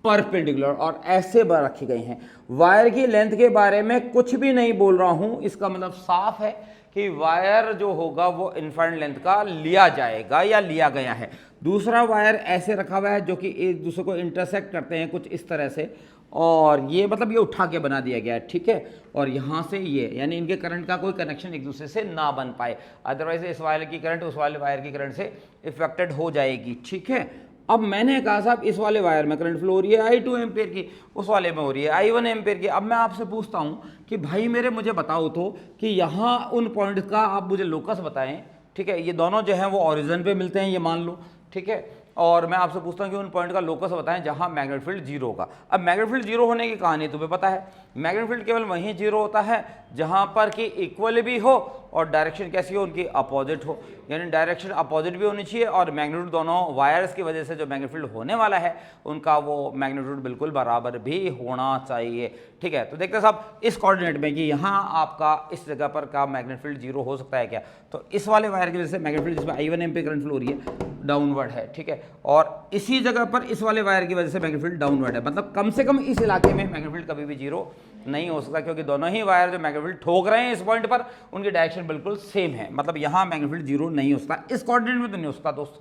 परपेंडिकुलर और ऐसे रखे गए हैं। वायर की लेंथ के बारे में कुछ भी नहीं बोल रहा हूं, इसका मतलब साफ है कि वायर जो होगा वो इनफाइनाइट लेंथ का लिया जाएगा या लिया गया है। दूसरा वायर ऐसे रखा हुआ है जो कि एक दूसरे को इंटरसेक्ट करते हैं कुछ इस तरह से, और ये मतलब ये उठा के बना दिया गया है, ठीक है। और यहाँ से ये यानी इनके करंट का कोई कनेक्शन एक दूसरे से ना बन पाए, अदरवाइज इस वायर की करंट उस वाले वायर की करंट से इफेक्टेड हो जाएगी, ठीक है। अब मैंने कहा साहब इस वाले वायर में करंट फ्लो हो रही है I2 एम्पेयर की, उस वाले में हो रही है I1 एम्पेयर की। अब मैं आपसे पूछता हूँ कि भाई मेरे मुझे बताओ तो कि यहाँ उन पॉइंट का आप मुझे लोकस बताएं, ठीक है। ये दोनों जो हैं वो ओरिजिन पे मिलते हैं, ये मान लो, ठीक है। और मैं आपसे पूछता हूँ कि उन पॉइंट का लोकस बताएं जहाँ मैग्नेटिक फील्ड जीरो होगा। अब मैग्नेटिक फील्ड जीरो होने की कहानी तुम्हें पता है, मैग्नेटिक फील्ड केवल वहीं जीरो होता है जहाँ पर कि इक्वल भी हो और डायरेक्शन कैसी हो, उनकी अपोजिट हो, यानी डायरेक्शन अपोजिट भी होनी चाहिए और मैग्नीट्यूड दोनों वायर्स की वजह से जो मैग्नेटिक फील्ड होने वाला है उनका वो मैग्नीट्यूड बिल्कुल बराबर भी होना चाहिए, ठीक है। तो देखते हैं साहब इस कोऑर्डिनेट में कि यहाँ आपका इस जगह पर का मैग्नेटिक फील्ड जीरो हो सकता है क्या। तो इस वाले वायर की वजह से मैग्नेटिक फील्ड जिसमें I1 एम्पीयर करंट फ्लो हो रही है डाउनवर्ड है, ठीक है। और इसी जगह पर इस वाले वायर की वजह से मैग्नेटिक फील्ड डाउनवर्ड है, मतलब कम से कम इस इलाके में मैग्नेटिक फील्ड कभी भी जीरो नहीं हो सकता, क्योंकि दोनों ही वायर जो मैग्नेटिक फील्ड ठोक रहे हैं इस पॉइंट पर उनकी डायरेक्शन बिल्कुल सेम है, मतलब यहाँ मैग्नेटिक फील्ड जीरो नहीं हो सकता, इस कोऑर्डिनेट में तो नहीं हो सकता दोस्त।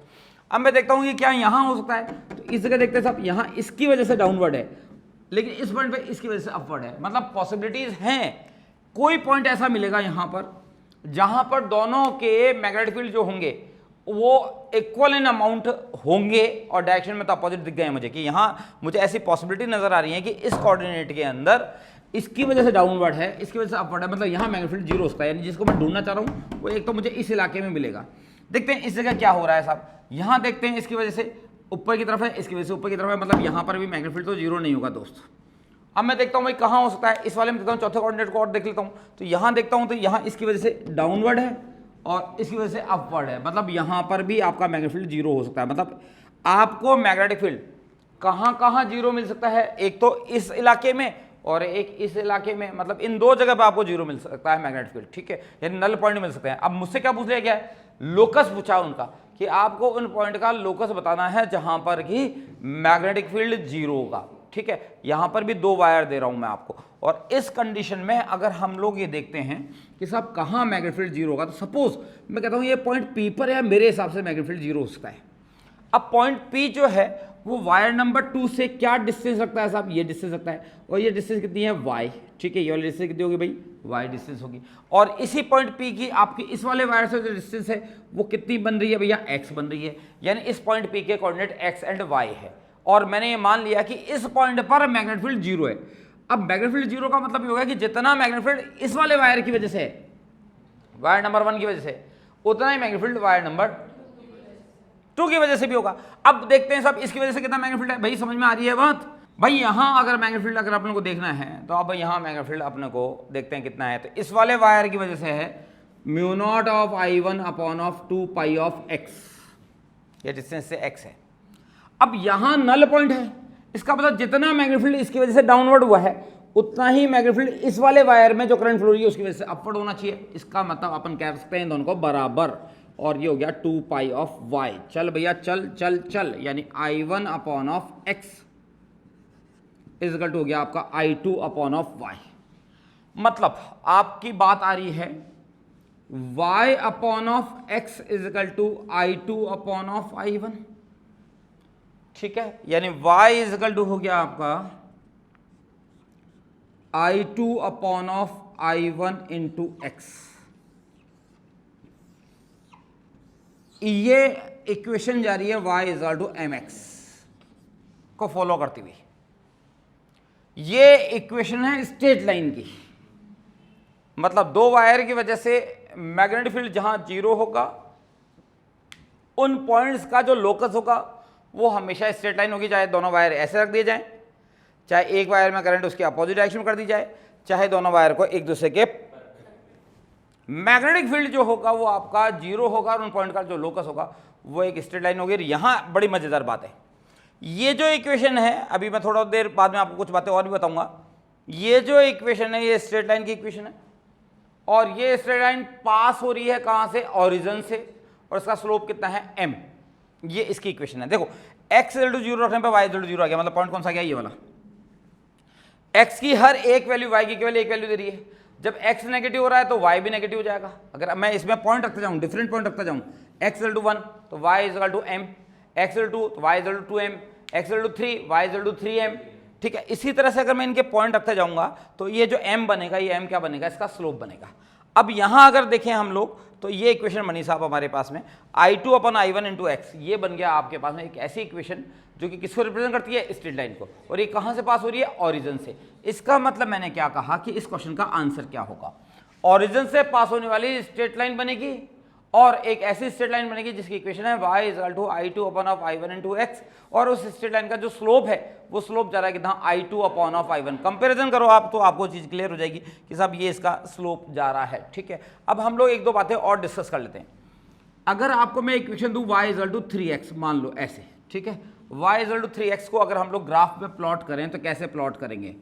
अब मैं देखता हूँ कि क्या यहाँ हो सकता है, तो इस जगह देखते हैं साहब यहाँ इसकी वजह से डाउनवर्ड है, लेकिन इस पॉइंट पे इसकी वजह से अपवर्ड है, मतलब पॉसिबिलिटीज हैं। कोई पॉइंट ऐसा मिलेगा यहाँ पर जहाँ पर दोनों के मैग्नेटिक फील्ड जो होंगे वो इक्वल इन अमाउंट होंगे और डायरेक्शन में तो अपोजिट दिख गए मुझे, कि यहाँ मुझे ऐसी पॉसिबिलिटी नजर आ रही है कि इस कोऑर्डिनेट के अंदर इसकी वजह से डाउनवर्ड है, इसकी वजह से अपवर्ड है, मतलब यहाँ मैग्नेटिक फील्ड जीरो होता है, यानी जिसको मैं ढूंढना चाह रहा हूँ वो एक तो मुझे इस इलाके में मिलेगा। देखते हैं इस जगह क्या हो रहा है साहब, यहाँ देखते हैं इसकी वजह से ऊपर की तरफ है, इसकी वजह से ऊपर की तरफ है, मतलब यहाँ पर भी मैग्नेटिक फील्ड तो जीरो नहीं होगा दोस्त। अब मैं देखता हूँ भाई कहाँ हो सकता है, इस वाले में देखता हूँ, चौथे कोऑर्डिनेट को और देख लेता हूँ, तो यहाँ देखता हूँ तो यहाँ इसकी वजह से डाउनवर्ड है और इसकी वजह से अपवर्ड है, मतलब यहाँ पर भी आपका मैग्नेटिक फील्ड जीरो हो सकता है। मतलब आपको मैग्नेटिक फील्ड कहाँ कहाँ जीरो मिल सकता है, एक तो इस इलाके में और एक इस इलाके में, मतलब इन दो जगह पे आपको जीरो मिल सकता है मैग्नेटिक फील्ड, ठीक है, यानी नल पॉइंट मिल सकते हैं। अब मुझसे क्या पूछ लिया गया है, लोकस पूछा उनका कि आपको उन पॉइंट का लोकस बताना है जहां पर कि मैग्नेटिक फील्ड जीरो होगा, ठीक है। यहां पर भी दो वायर दे रहा हूं मैं आपको, और इस कंडीशन में अगर हम लोग ये देखते हैं कि साहब कहाँ मैग्नेटिक फील्ड जीरो होगा, तो सपोज मैं कहता हूं ये पॉइंट पी पर है, मेरे हिसाब से मैग्नेटिक फील्ड जीरो हो सकता है। अब पॉइंट पी जो है वो वायर नंबर 2 से क्या डिस्टेंस रखता है साहब, ये डिस्टेंस रखता है, और ये डिस्टेंस कितनी है y, ठीक है, ये वाली डिस्टेंस कितनी होगी भाई, y डिस्टेंस होगी। और इसी पॉइंट P की आपकी इस वाले वायर से जो डिस्टेंस है वो कितनी बन रही है भैया, x बन रही है, यानी इस पॉइंट P के कोऑर्डिनेट x एंड y है, और मैंने ये मान लिया कि इस पॉइंट पर मैग्नेटिक फील्ड जीरो है। अब मैग्नेटिक फील्ड जीरो का मतलब ये होगा कि जितना मैग्नेटिक फील्ड इस वाले वायर की वजह से है, वायर नंबर 1 की वजह से, उतना ही मैग्नेटिक फील्ड वायर नंबर 2 की वजह से भी होगा। अब देखते हैं सब इसकी वजह से कितना मैग्नेटिक फील्ड है, भाई समझ में आ रही है बात। भाई यहाँ अगर मैग्नेटिक फील्ड अगर अपने को देखना है तो अब यहाँ मैग्नेटिक फील्ड अपने को देखते हैं कितना है, तो इस वाले वायर की वजह से है mu naught of I1 upon of 2 pi of x, ये डिस्टेंस से x है। अब यहाँ नल पॉइंट है, इसका मतलब जितना मैग्नेटिक फील्ड इसकी वजह से डाउनवर्ड हुआ है उतना ही मैग्नेटिक फील्ड इस वाले वायर में जो करंट फ्लो रही है उसकी वजह से अपवर्ड होना चाहिए। इसका मतलब अपन कह सकते हैं दोनों को बराबर, और ये हो गया 2 पाई ऑफ y। चल भैया चल चल चल, यानी I1 upon of x is equal to हो गया आपका I2 अपॉन ऑफ y। मतलब आपकी बात आ रही है y upon of x is equal to I2 upon of I1, ठीक है, यानी y इजकल टू हो गया आपका I2 upon of I1 into x। ये इक्वेशन जा रही है y इजकल टू mx को फॉलो करती हुई, ये इक्वेशन है स्ट्रेट लाइन की, मतलब दो वायर की वजह से मैग्नेटिक फील्ड जहां जीरो होगा उन पॉइंट्स का जो लोकस होगा वो हमेशा स्ट्रेट लाइन होगी, चाहे दोनों वायर ऐसे रख दिए जाएं, चाहे एक वायर में करंट उसके अपोजिट डायरेक्शन में कर दी जाए, चाहे दोनों वायर को एक दूसरे के, मैग्नेटिक फील्ड जो होगा वो आपका जीरो होगा और उन पॉइंट का जो लोकस होगा वो एक स्ट्रेट लाइन होगी। यहां बड़ी मजेदार बात है, ये जो इक्वेशन है, अभी मैं थोड़ा देर बाद में आपको कुछ बातें और भी बताऊंगा, ये जो इक्वेशन है ये स्ट्रेट लाइन की इक्वेशन है, और ये स्ट्रेट लाइन पास हो रही है कहां से, ओरिजिन से, और इसका स्लोप कितना है m, ये इसकी इक्वेशन है। देखो x इक्वल टू 0 रखने पे y इक्वल टू 0 आ गया, मतलब पॉइंट कौन सा आ गया, ये वाला। x की हर एक वैल्यू y की केवल एक वैल्यू दे रही है, जब x नेगेटिव हो रहा है तो y भी नेगेटिव हो जाएगा। अगर मैं इसमें पॉइंट रखता जाऊं, डिफरेंट पॉइंट रखता जाऊं, x इक्वल टू 1 तो y equal to m, x equal to तो y equal to 2m, x equal to 3 y equal to 3m, ठीक है। इसी तरह से अगर मैं इनके पॉइंट रखते जाऊंगा तो ये जो m बनेगा, ये m क्या बनेगा, इसका स्लोप बनेगा। अब यहां अगर देखें हम लोग तो ये इक्वेशन बनी साहब हमारे पास में I2 upon I1 into x, ये बन गया आपके पास में एक ऐसी इक्वेशन जो कि किसको रिप्रेजेंट करती है, स्ट्रेट लाइन को, और ये कहां से पास हो रही है, ओरिजिन से। इसका मतलब मैंने क्या कहा कि इस क्वेश्चन का आंसर क्या होगा, ओरिजिन से पास होने वाली स्ट्रेट लाइन बनेगी और एक ऐसी स्ट्रेट लाइन बनेगी जिसकी इक्वेशन है y equal to I2 upon of I1 into x, और उस स्ट्रेट लाइन का जो स्लोप है वो स्लोप जा रहा है कितना, I2 upon of I1। Comparison करो आप तो आपको चीज क्लियर हो जाएगी कि साहब ये इसका स्लोप जा रहा है, ठीक है। अब हम लोग एक दो बातें और डिस्कस कर लेते हैं। अगर आपको मैं इक्वेशन दूं y इक्वल टू 3x, मान लो ऐसे, ठीक है, y इक्वल टू 3x को अगर हम लोग ग्राफ में प्लॉट करें तो कैसे प्लॉट करेंगे।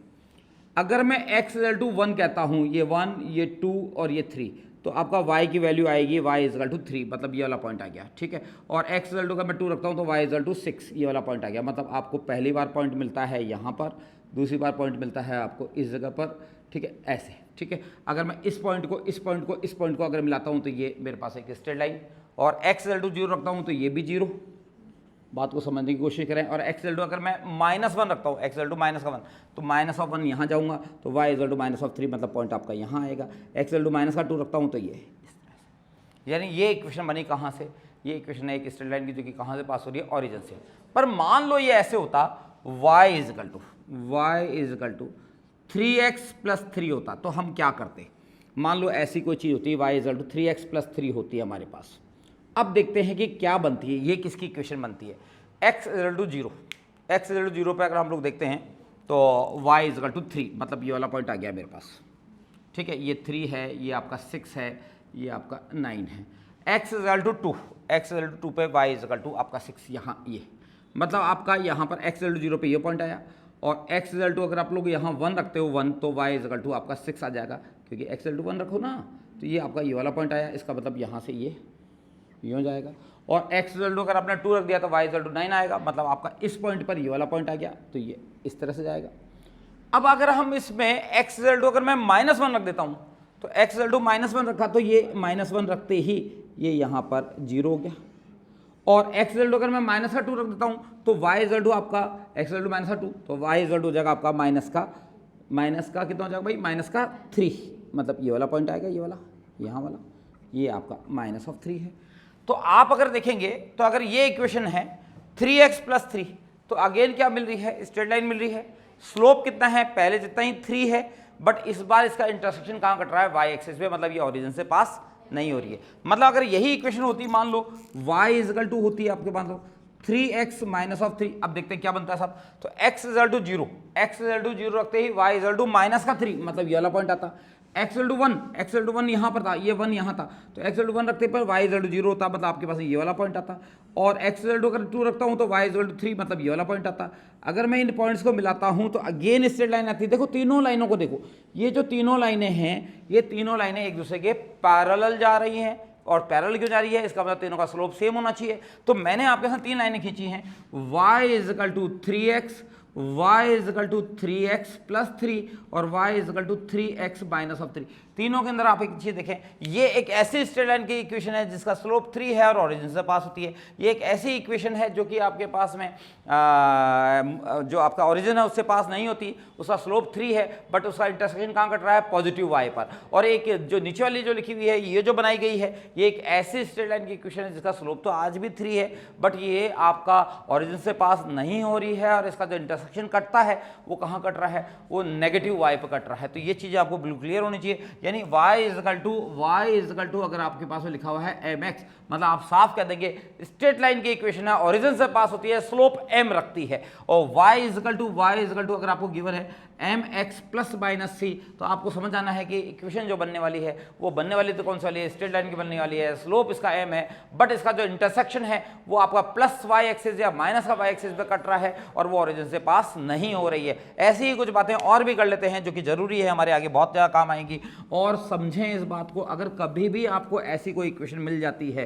अगर मैं x इक्वल टू 1 कहता हूं, ये 1 ये 2 और ये 3, तो आपका y की वैल्यू आएगी y इक्वल टू 3, मतलब ये वाला पॉइंट आ गया, ठीक है। और x इक्वल टू अगर मैं 2 रखता हूं तो y इक्वल टू 6, ये वाला पॉइंट आ गया। मतलब आपको पहली बार पॉइंट मिलता है यहाँ पर, दूसरी बार पॉइंट मिलता है आपको इस जगह पर, ठीक है, ऐसे, ठीक है। अगर मैं इस पॉइंट को इस पॉइंट को इस पॉइंट को अगर मिलाता हूँ तो ये मेरे पास एक स्ट्रेट लाइन, और x इक्वल टू 0 रखता हूँ तो ये भी 0, बात को समझने की कोशिश करें। और x इक्वल टू अगर मैं -1 रखता हूँ, x इक्वल टू -1 तो -1 यहाँ जाऊँगा तो y इक्वल टू -3, मतलब पॉइंट आपका यहाँ आएगा। x इक्वल टू -2 रखता हूँ तो ये इस तरह से, यानी ये इक्वेशन बनी कहाँ से, ये इक्वेशन है एक स्ट्रेट लाइन की जो कि कहाँ से पास हो रही है, ओरिजिन से। पर मान लो ये ऐसे होता, y equal to 3x plus 3 होता तो हम क्या करते। मान लो ऐसी कोई चीज़ होती है, y equal to 3x plus 3 होती है हमारे पास। अब देखते हैं कि क्या बनती है, ये किसकी इक्वेशन बनती है, x equal to 0, x equal to 0 पे अगर हम लोग देखते हैं तो y इक्वल टू 3, मतलब ये वाला पॉइंट आ गया मेरे पास, ठीक है। ये 3 है, ये आपका 6 है, ये आपका 9 है। x equal to 2, x equal to 2 पे y इक्वल टू आपका 6, यहाँ ये, मतलब आपका यहाँ पर x इक्वल टू 0 पे ये पॉइंट आया, और x इक्वल टू अगर आप लोग यहाँ 1 रखते हो 1 तो y इक्वल टू आपका 6 आ जाएगा, क्योंकि x इक्वल टू 1 रखो ना, तो ये आपका ये वाला पॉइंट आया। इसका मतलब यहाँ से ये हो जाएगा, और x इक्वल टू अगर आपने 2 रख दिया तो y इक्वल टू 9 आएगा, मतलब आपका इस पॉइंट पर ये वाला पॉइंट आ गया, तो ये इस तरह से जाएगा। अब अगर हम इसमें x इक्वल टू अगर मैं -1 रख देता हूँ तो x इक्वल टू -1 रखा तो ये -1 रखते ही ये यहाँ पर 0 हो गया, और x इक्वल टू अगर मैं -2 रख देता हूँ तो y इक्वल टू आपका x इक्वल टू -2 तो y इक्वल टू हो जाएगा आपका माइनस का कितना हो जाएगा भाई, -3, मतलब ये वाला पॉइंट आएगा, ये वाला यहाँ वाला, ये आपका -3 है। तो आप अगर देखेंगे तो अगर ये इक्वेशन है 3x प्लस 3, तो अगेन क्या मिल रही है, स्ट्रेट लाइन मिल रही है। स्लोप कितना है, पहले जितना ही 3 है, बट इस बार इसका इंटरसेक्शन कहाँ कट रहा है, y एक्सिस पे, मतलब ये ओरिजिन से पास नहीं हो रही है। मतलब अगर यही इक्वेशन होती, मान लो y इक्वल टू होती है आपके, मान लो 3x माइनस ऑफ 3, अब देखते हैं क्या बनता है साहब। तो x equal to 0, x equal to 0 रखते ही y इक्वल टू -3, मतलब ये वाला पॉइंट आता। x इक्वल टू 1 यहाँ पर था, ये 1 यहाँ था, तो x इक्वल टू 1 रखते पर y इक्वल टू 0 होता, मतलब आपके पास ये वाला पॉइंट आता। और x इक्वल टू अगर 2 रखता हूँ तो y इक्वल टू 3, मतलब ये वाला पॉइंट आता। अगर मैं इन पॉइंट्स को मिलाता हूँ तो अगेन स्ट्रेट लाइन आती है। देखो तीनों लाइनों को देखो, ये जो तीनों लाइनें हैं, ये तीनों लाइनें एक दूसरे के पैरेलल जा रही हैं, और पैरेलल क्यों जा रही है, इसका मतलब तीनों का स्लोप सेम होना चाहिए। तो मैंने आपके साथ 3 लाइनें खींची हैं, y equal to 3x, y equal to 3x plus 3 और y equal to 3x minus of 3। तीनों के अंदर आप एक चीज देखें, ये एक ऐसी स्ट्रेट लाइन की इक्वेशन है जिसका स्लोप 3 है और ओरिजिन से पास होती है। ये एक ऐसी इक्वेशन है जो कि आपके पास में जो आपका ओरिजिन है उससे पास नहीं होती, उसका स्लोप 3 है, बट उसका इंटरसेक्शन कहाँ कट रहा है, पॉजिटिव y पर। और एक जो नीचे वाली जो लिखी हुई है, ये जो बनाई गई है, ये एक ऐसी स्ट्रेट लाइन की इक्वेशन है जिसका स्लोप तो आज भी 3 है, बट ये आपका ओरिजिन से पास नहीं हो रही है, और इसका जो इंटरसेक्शन कटता है वो कहाँ कट रहा है, वो नेगेटिव y पर कट रहा है। तो ये चीज़ें आपको बिल्कुल क्लियर होनी चाहिए। यानी y इक्वल टू अगर आपके पास में लिखा हुआ है mx, मतलब आप साफ कह देंगे स्ट्रेट लाइन की इक्वेशन है, ओरिजिन से पास होती है, स्लोप m रखती है। और y इक्वल टू अगर आपको गिवन है mx प्लस माइनस c, तो आपको समझ आना है कि इक्वेशन जो बनने वाली है वो बनने वाली तो कौन सी वाली है, स्ट्रेट लाइन की बनने वाली है। स्लोप इसका m है, बट इसका जो इंटरसेक्शन है वो आपका प्लस y एक्सिस या माइनस का y एक्सिस पे कट रहा है, और वो ओरिजिन से पास नहीं हो रही है। ऐसी ही कुछ बातें और भी कर लेते हैं जो कि जरूरी है, हमारे आगे बहुत ज़्यादा काम आएंगी। और समझें इस बात को, अगर कभी भी आपको ऐसी कोई इक्वेशन मिल जाती है,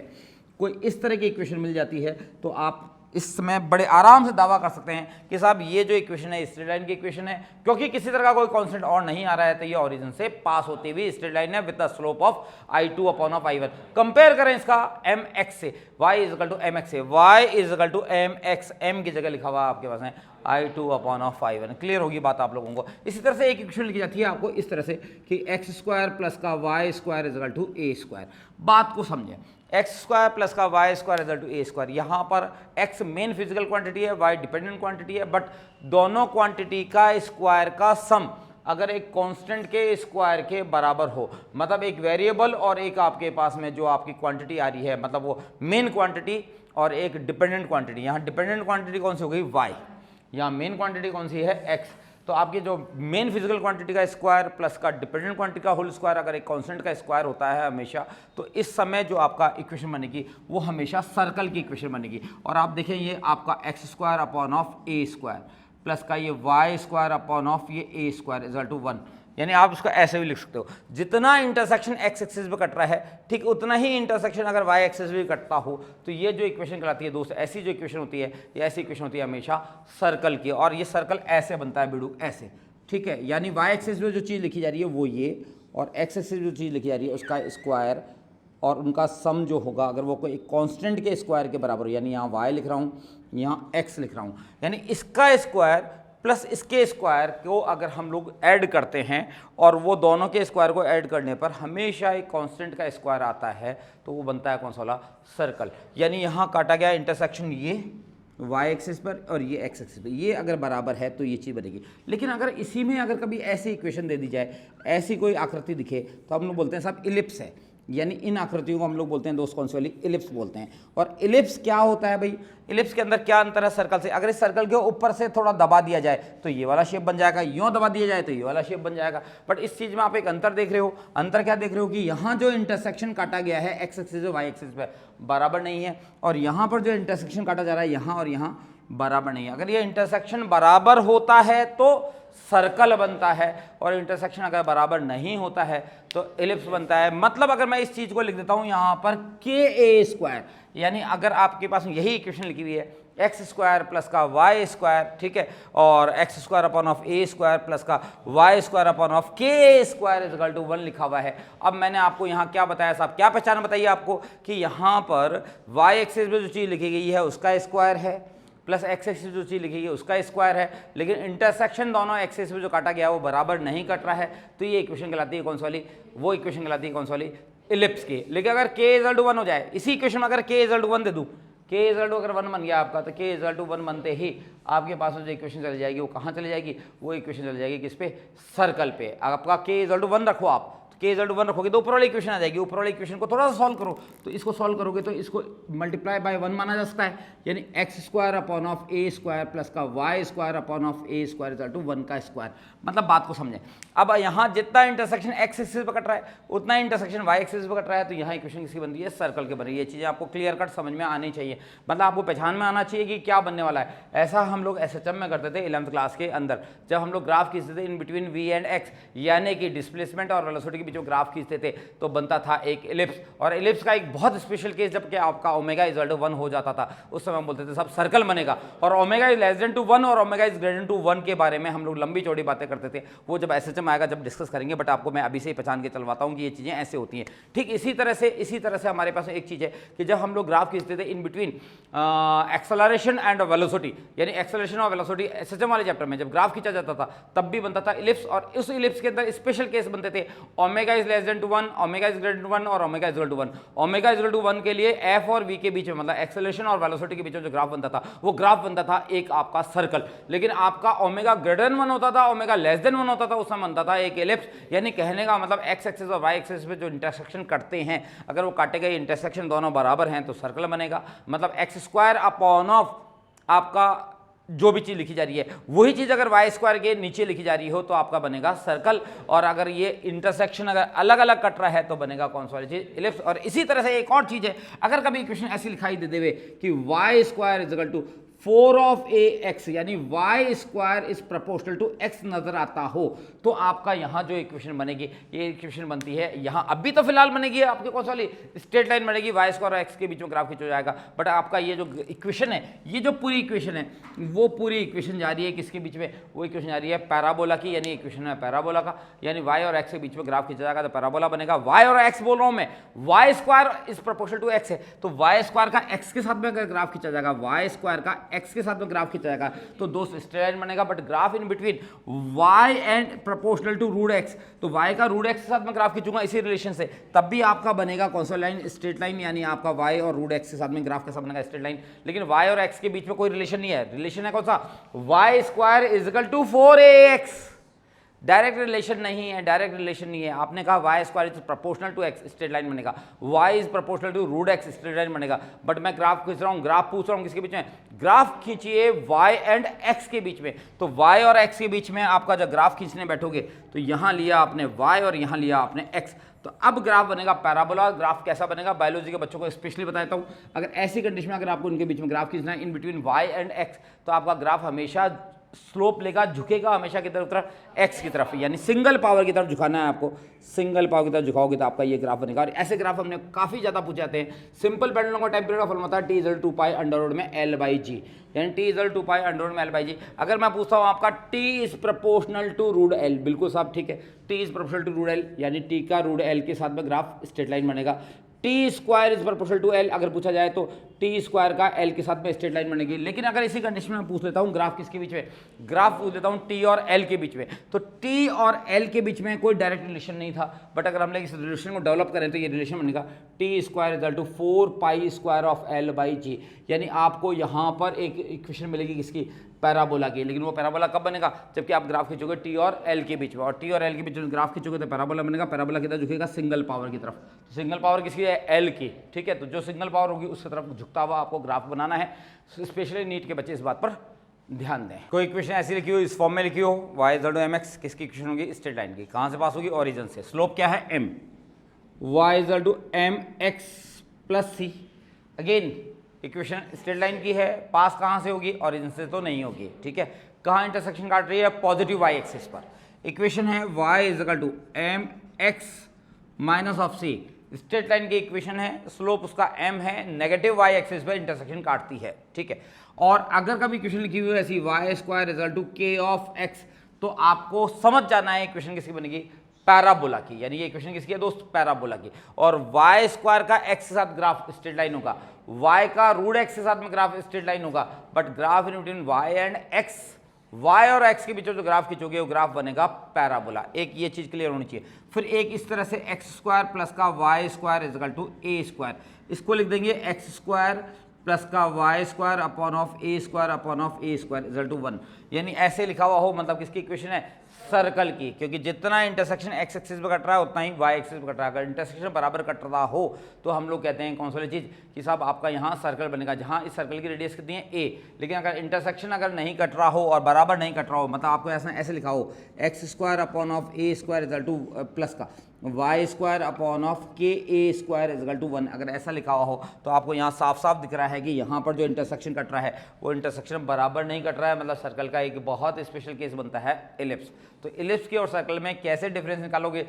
कोई इस तरह की इक्वेशन मिल जाती है, तो आप इसमें बड़े आराम से दावा कर सकते हैं कि साहब ये जो इक्वेशन है स्ट्रेट लाइन की इक्वेशन है, क्योंकि किसी तरह का कोई कांस्टेंट और नहीं आ रहा है, तो ये ओरिजिन से पास होती हुई स्ट्रेट लाइन है with the slope of I2 upon of I1। Compare करें इसका mx से, y is equal to mx से, y is equal to mx, m की जगह लिखा हुआ आपके पास है I2 upon of I1। Clear होगी बात आप लोगों को। इसी तरह से एक इक्वेशन लिखी जाती है आपको इस तरह से कि एक्स स्क्वायर प्लस का Y square is equal to A square. बात को समझें, एक्स स्क्वायर प्लस का Y square is equal to A square. यहाँ पर एक्स मेन फिजिकल क्वांटिटी है, वाई डिपेंडेंट क्वांटिटी है, बट दोनों क्वांटिटी का स्क्वायर का सम अगर एक कांस्टेंट के स्क्वायर के बराबर हो, मतलब एक वेरिएबल और एक आपके पास में जो आपकी क्वांटिटी आ रही है, मतलब वो मेन क्वांटिटी और एक डिपेंडेंट क्वांटिटी। यहाँ डिपेंडेंट क्वांटिटी कौन सी हो गई, वाई, यहाँ मेन क्वांटिटी कौन सी है, एक्स। तो आपकी जो मेन फिजिकल क्वांटिटी का स्क्वायर प्लस का डिपेंडेंट क्वांटिटी का होल स्क्वायर अगर एक कांस्टेंट का स्क्वायर होता है हमेशा, तो इस समय जो आपका इक्वेशन बनेगी वो हमेशा सर्कल की इक्वेशन बनेगी। और आप देखें ये आपका x square upon of A square plus का ये वाई स्क्वायर अपॉन ऑफ ये ए स्क्वायर इज इक्वल टू 1। यानी आप उसको ऐसे भी लिख सकते हो, जितना इंटरसेक्शन एक्स एक्सिस पे कट रहा है ठीक उतना ही इंटरसेक्शन अगर वाई एक्सिस भी कटता हो, तो ये जो इक्वेशन कहलाती है दोस्त, ऐसी जो इक्वेशन होती है, ये ऐसी इक्वेशन होती है हमेशा सर्कल की। और ये सर्कल ऐसे बनता है बिडू, ऐसे, ठीक है। यानी वाई एक्सिस पे जो चीज़ लिखी जा रही है वो ये, और एक्स एक्सिस जो चीज़ लिखी जा रही है उसका स्क्वायर और उनका सम जो होगा अगर वो कोई कांस्टेंट के स्क्वायर के बराबर हो, यानी यहाँ y लिख रहा हूँ, यहाँ x लिख रहा हूँ, यानी इसका स्क्वायर प्लस इसके स्क्वायर को अगर हम लोग ऐड करते हैं और वो दोनों के स्क्वायर को ऐड करने पर हमेशा एक कांस्टेंट का स्क्वायर आता है, तो वो बनता है कौन सा वाला, सर्कल। यानी यहाँ काटा गया इंटरसेक्शन ये y एक्सिस पर और ये x एक्सिस पर, ये अगर बराबर है तो ये चीज़ बनेगी। लेकिन अगर इसी में अगर कभी ऐसी इक्वेशन दे दी जाए, ऐसी कोई आकृति दिखे, तो हम लोग बोलते हैं साहब इलिप्स है, यानी इन आकृतियों को हम लोग बोलते हैं दोस्त कौन सी वाली, इलिप्स बोलते हैं। और इलिप्स क्या होता है भाई, इलिप्स के अंदर क्या अंतर है सर्कल से, अगर इस सर्कल के ऊपर से थोड़ा दबा दिया जाए तो ये वाला शेप बन जाएगा, यूँ दबा दिया जाए तो ये वाला शेप बन जाएगा। बट इस चीज़ में आप एक अंतर देख रहे हो, अंतर क्या देख रहे हो कि यहाँ जो इंटरसेक्शन काटा गया है एक्स एक्सिस और वाई एक्सिस पर बराबर नहीं है, और यहाँ पर जो इंटरसेक्शन काटा जा रहा है यहाँ और यहाँ बराबर नहीं है। अगर ये इंटरसेक्शन बराबर होता है तो सर्कल बनता है, और इंटरसेक्शन अगर बराबर नहीं होता है तो एलिप्स बनता है। मतलब अगर मैं इस चीज़ को लिख देता हूँ यहाँ पर के ए स्क्वायर, यानी अगर आपके पास यही इक्वेशन लिखी हुई है एक्स स्क्वायर प्लस का वाई स्क्वायर, ठीक है, और x square upon of A square plus का वाई स्क्वायर अपॉन ऑफ के स्क्वायर इज इक्वल टू 1 लिखा हुआ है। अब मैंने आपको यहाँ क्या बताया साहब, क्या पहचान बताइए आपको कि यहाँ पर वाई एक्सिस में जो चीज़ लिखी गई है उसका स्क्वायर है, प्लस एक्स एक्सिस जो चीज़ लिखी है उसका स्क्वायर है, लेकिन इंटरसेक्शन दोनों एक्सिस में जो काटा गया वो बराबर नहीं कट रहा है, तो ये इक्वेशन कहलाती है कौन सी वाली, वो इक्वेशन कहलाती है कौन सी वाली, इलिप्स की। लेकिन अगर k इक्वल टू 1 हो जाए, इसी इक्वेशन में अगर k इक्वल टू 1 दे दूँ, k इक्वल टू अगर 1 बन गया आपका, तो k इक्वल टू 1 बनते ही आपके पास जो इक्वेशन चली जाएगी वो कहाँ चली जाएगी, वो इक्वेशन चली जाएगी किस पे, सर्कल पे। आपका k इक्वल टू 1 रखो आप, के इक्वल टू 1 रखोगे तो ऊपर वाली इक्वेशन आ जाएगी। ऊपर वाली इक्वेशन को थोड़ा सा सॉल्व करो, तो इसको सॉल्व करोगे तो इसको मल्टीप्लाई बाय 1 माना जा सकता है, यानी x square upon of A square plus का Y square upon of A square equal to 1 का स्क्वायर। मतलब बात को समझें, अब यहाँ जितना इंटरसेक्शन एक्स एक्सिस पे कट रहा है उतना इंटरसेक्शन वाई एक्सिस पे कट रहा है, तो यहाँ इक्वेशन किसकी बनती है, सर्कल की बन रही है। ये चीज़ें आपको क्लियर कट समझ में आनी चाहिए, मतलब आपको पहचान में आना चाहिए कि क्या बनने वाला है। ऐसा हम लोग एसएचएम में करते थे 11th क्लास के अंदर, जब हम लोग ग्राफ खींचते थे in between v and x, यानी कि डिस्प्लेसमेंट और वेलोसिटी के बीच में ग्राफ खींचते थे तो बनता था एक इलिप्स। और इलिप्स का एक बहुत स्पेशल केस जब कि आपका ओमेगा इज इक्वल टू 1 हो जाता था, उस समय हम बोलते थे सब सर्कल बनेगा, और omega is less than to 1 और omega is greater than to 1 के बारे में हम लोग लंबी चौड़ी बातें करते थे। वो जब एसएचएम आएगा जब डिस्कस करेंगे, बट आपको मैं अभी से ही पहचान के चलवाता हूँ कि ये चीज़ें ऐसे होती हैं। ठीक इसी तरह से हमारे पास एक चीज़ है कि जब हम लोग ग्राफ खींचते थे in between acceleration and velocity, यानी एक्सेलरेशन और वेलोसिटी एसएचएम वाले चैप्टर में जब ग्राफ खींचा जाता था तब भी बनता था इलिप्स, और उस इलिप्स के अंदर स्पेशल केस बनते थे omega is less than to 1, omega is greater than 1 और omega is equal to 1। Omega is equal to 1 के लिए एफ और वी के बीच में, मतलब एक्सेलरेशन और वेलोसिटी के बीच में जो ग्राफ बनता था वो ग्राफ बनता था एक आपका सर्कल। लेकिन आपका ओमेगा ग्रेटर देन 1 होता था, ओमेगा लेस देन 1 होता था, उसमें बनता था एक इलिप्स। यानी कहने का मतलब एक्स एक्सिस और वाई एक्सिस पे जो इंटरसेक्शन करते हैं, अगर वो काटे गए इंटरसेक्शन दोनों बराबर हैं तो सर्कल बनेगा। मतलब एक्स स्क्वायर अपॉन ऑफ आपका जो भी चीज़ लिखी जा रही है वही चीज़ अगर वाई स्क्वायर के नीचे लिखी जा रही हो तो आपका बनेगा सर्कल, और अगर ये इंटरसेक्शन अगर अलग अलग कट रहा है तो बनेगा कौन सा वाली चीज़, इलिप्स। और इसी तरह से एक और चीज़ है, अगर कभी इक्वेशन ऐसी लिखाई दे देवे कि y square is equal to 4 of a x यानी y square is proportional to x नजर आता हो तो आपका यहां जो इक्वेशन बनेगी, ये इक्वेशन बनती है यहां अभी तो फिलहाल बनेगी आपके कौन सी वाली, स्ट्रेट लाइन बनेगी, वाई स्क्वायर और एक्स के बीच में ग्राफ खींचा जाएगा। बट आपका ये जो इक्वेशन है, ये जो पूरी इक्वेशन है, वो पूरी इक्वेशन जा रही है किसके बीच में, वो इक्वेशन जा रही है पैराबोला की, यानी इक्वेशन है पैराबोला का, यानी वाई और एक्स के बीच में ग्राफ खींचा जाएगा तो पैराबोला बनेगा। वाई और एक्स बोल रहा हूं मैं, Y square is proportional to X है तो वाई स्क्वायर का एक्स के साथ में अगर ग्राफ खींचा जाएगा, वाई स्क्वायर का एक्स के साथ में ग्राफ खींचा जाएगा तो दोस्त स्ट्रेट लाइन बनेगा। But graph in between Y and proportional to root X, तो वाई का रूट एक्स के साथ में ग्राफ खींचूंगा इसी रिलेशन से, तब भी आपका बनेगा कौन सा लाइन, स्ट्रेट लाइन, यानी आपका वाई और रूट एक्स के साथ में ग्राफ के साथ बनेगा स्ट्रेट लाइन। लेकिन वाई और एक्स के बीच में कोई रिलेशन नहीं है, रिलेशन है कौन सा, y square is equal to 4ax, direct relation नहीं है, डायरेक्ट रिलेशन नहीं है। आपने कहा y square is proportional to x, straight line बनेगा, y is proportional to root x, straight line बनेगा। बट मैं ग्राफ खींच रहा हूं, ग्राफ पूछ रहा हूं किसके बीच में, ग्राफ खींचिए वाई एंड एक्स के बीच में, तो वाई और एक्स के बीच में आपका जब ग्राफ खींचने बैठोगे तो यहां लिया आपने वाई और यहां लिया आपने एक्स, तो अब ग्राफ बनेगा पैराबोला। ग्राफ कैसा बनेगा, बायोलॉजी के बच्चों को स्पेशली बता देता हूं, अगर ऐसी कंडीशन में अगर आपको इनके बीच में ग्राफ खींचना है in between Y and X, तो आपका ग्राफ हमेशा स्लोप लेगा, झुकेगा हमेशा की तरफ एक्स की तरफ, यानी सिंगल पावर की तरफ झुकाना है आपको, सिंगल पावर की तरफ झुकाओगे तो आपका ये ग्राफ बनेगा। और ऐसे ग्राफ हमने काफी ज्यादा पूछे जाते हैं। सिंपल पेंडुलम का टाइम पीरियड का फॉर्मूला होता है T equal to pi under root में एल बाई जी, यानी T equal to pi under root में एल बाई जी। अगर मैं पूछता हूं आपका T is proportional to root L, बिल्कुल साहब ठीक है, T is proportional to root L, यानी टी का रूट एल के साथ में ग्राफ स्ट्रेट लाइन बनेगा। T square is proportional to L अगर पूछा जाए तो टी स्क्वायर का एल के साथ में स्ट्रेट लाइन बनेगी। लेकिन अगर इसी कंडीशन में पूछ लेता हूं ग्राफ किसके बीच में, ग्राफ पूछ लेता हूं टी और एल के बीच में, तो टी और एल के बीच में कोई डायरेक्ट रिलेशन नहीं था, बट अगर हम लोग इस रिलेशन को डेवलप करें तो ये रिलेशन बनेगा T square is equal to 4 pi square of L by जी, यानी आपको यहां पर एक इक्वेशन मिलेगी किसकी, पैराबोला की। लेकिन वो पैराबोला कब बनेगा, जबकि आप ग्राफ खींचोगे टी और एल के बीच में, और टी और एल के बीच में ग्राफ खींचोगे तो पैराबोला बनेगा। पैराबोला किधर झुकेगा, सिंगल पावर की तरफ, तो सिंगल पावर किसकी है, एल की, ठीक है। तो जो सिंगल पावर होगी उसकी तरफ झुकता हुआ आपको ग्राफ बनाना है। स्पेशली नीट के बच्चे इस बात पर ध्यान दें। कोई इक्वेशन ऐसी लिखी हो, इस फॉर्म में लिखी हो, वाई इक्वल टू mx, किसकी इक्वेशन होगी, स्ट्रेट लाइन की, कहां से पास होगी, ओरिजिन से। स्लोप क्या है, m, Y equal to mx plus C, again equation straight line की है, पास कहां से होगी, ओरिजिन से तो नहीं होगी, ठीक है। कहां इंटरसेक्शन काट रही है, पॉजिटिव वाई एक्सिस पर। इक्वेशन है y is equal to mx minus of C, straight line की इक्वेशन है, स्लोप उसका m है, नेगेटिव वाई एक्सिस पर इंटरसेक्शन काटती है, ठीक है। और अगर कभी इक्वेशन लिखी हुई है ऐसी Y square is equal to k of x, तो आपको समझ जाना है इक्वेशन किसकी बनेगी, पैराबोला की, यानी ये इक्वेशन किसकी है दोस्त, पैराबोला की। और वाई स्क्वायर का x के साथ ग्राफ स्ट्रेट लाइन होगा, y का रूट x के साथ में ग्राफ स्ट्रेट लाइन होगा, but graph in between y and x, y और x के बीच में जो ग्राफ खींचोगे वो ग्राफ बनेगा पैराबोला। एक ये चीज क्लियर होनी चाहिए। फिर एक इस तरह से एक्स स्क्वायर प्लस का Y square is equal to A square, इसको लिख देंगे एक्स स्क्वायर प्लस का Y square upon of A square upon of A square is equal to 1, यानी ऐसे लिखा हुआ हो, मतलब किसकी इक्वेशन है, सर्कल की, क्योंकि जितना इंटरसेक्शन एक्स एक्सिस पे कट रहा है उतना ही वाई एक्सिस पे कट रहा है। अगर इंटरसेक्शन बराबर कट रहा हो तो हम लोग कहते हैं कौन सी चीज़ कि साहब आपका यहाँ सर्कल बनेगा, जहाँ इस सर्कल की रेडियस कितनी है a, लेकिन अगर इंटरसेक्शन अगर नहीं कट रहा हो और बराबर नहीं कट रहा हो, मतलब आपको ऐसा ऐसे लिखा हो x square upon of A square is equal two plus का वाई स्क्वायर अपॉन ऑफ के ए स्क्वायर इज इक्वल टू 1, अगर ऐसा लिखा हुआ हो तो आपको यहाँ साफ साफ दिख रहा है कि यहाँ पर जो इंटरसेक्शन कट रहा है वो इंटरसेक्शन बराबर नहीं कट रहा है, मतलब सर्कल का एक बहुत स्पेशल केस बनता है इलिप्स। तो इलिप्स की और सर्कल में कैसे डिफरेंस निकालोगे,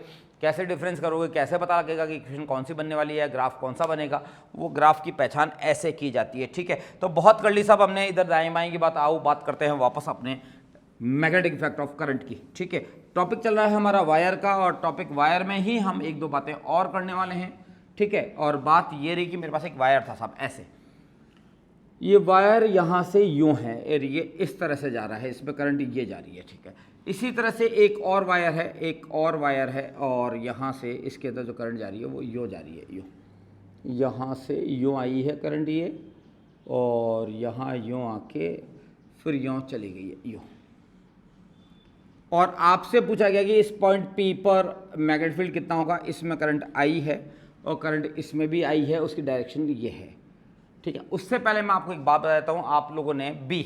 कैसे डिफरेंस करोगे, कैसे पता लगेगा कि इक्वेशन कौन सी बनने वाली है, ग्राफ कौन सा बनेगा, वो ग्राफ की पहचान ऐसे की जाती है, ठीक है। तो बहुत कर ली साहब हमने इधर दाएं बाएं की बात, आओ बात करते हैं वापस अपने मैग्नेटिक इफेक्ट ऑफ करंट की, ठीक है। टॉपिक चल रहा है हमारा वायर का, और टॉपिक वायर में ही हम एक दो बातें और करने वाले हैं, ठीक है। और बात ये रही कि मेरे पास एक वायर था साहब, ऐसे ये वायर यहाँ से यूं है और ये इस तरह से जा रहा है, इसमें करंट ये जा रही है, ठीक है। इसी तरह से एक और वायर है, एक और वायर है, और यहाँ से इसके अंदर जो करंट जा रही है वो यूँ जा रही है, यूँ, यहाँ से यूँ आई है करंट ये, और यहाँ यूँ आके फिर यूँ चली गई है, यूँ। और आपसे पूछा गया कि इस पॉइंट P पर मैग्नेटिक फील्ड कितना होगा, इसमें करंट आई है और करंट इसमें भी आई है, उसकी डायरेक्शन ये है, ठीक है। उससे पहले मैं आपको एक बात बता देता हूँ, आप लोगों ने B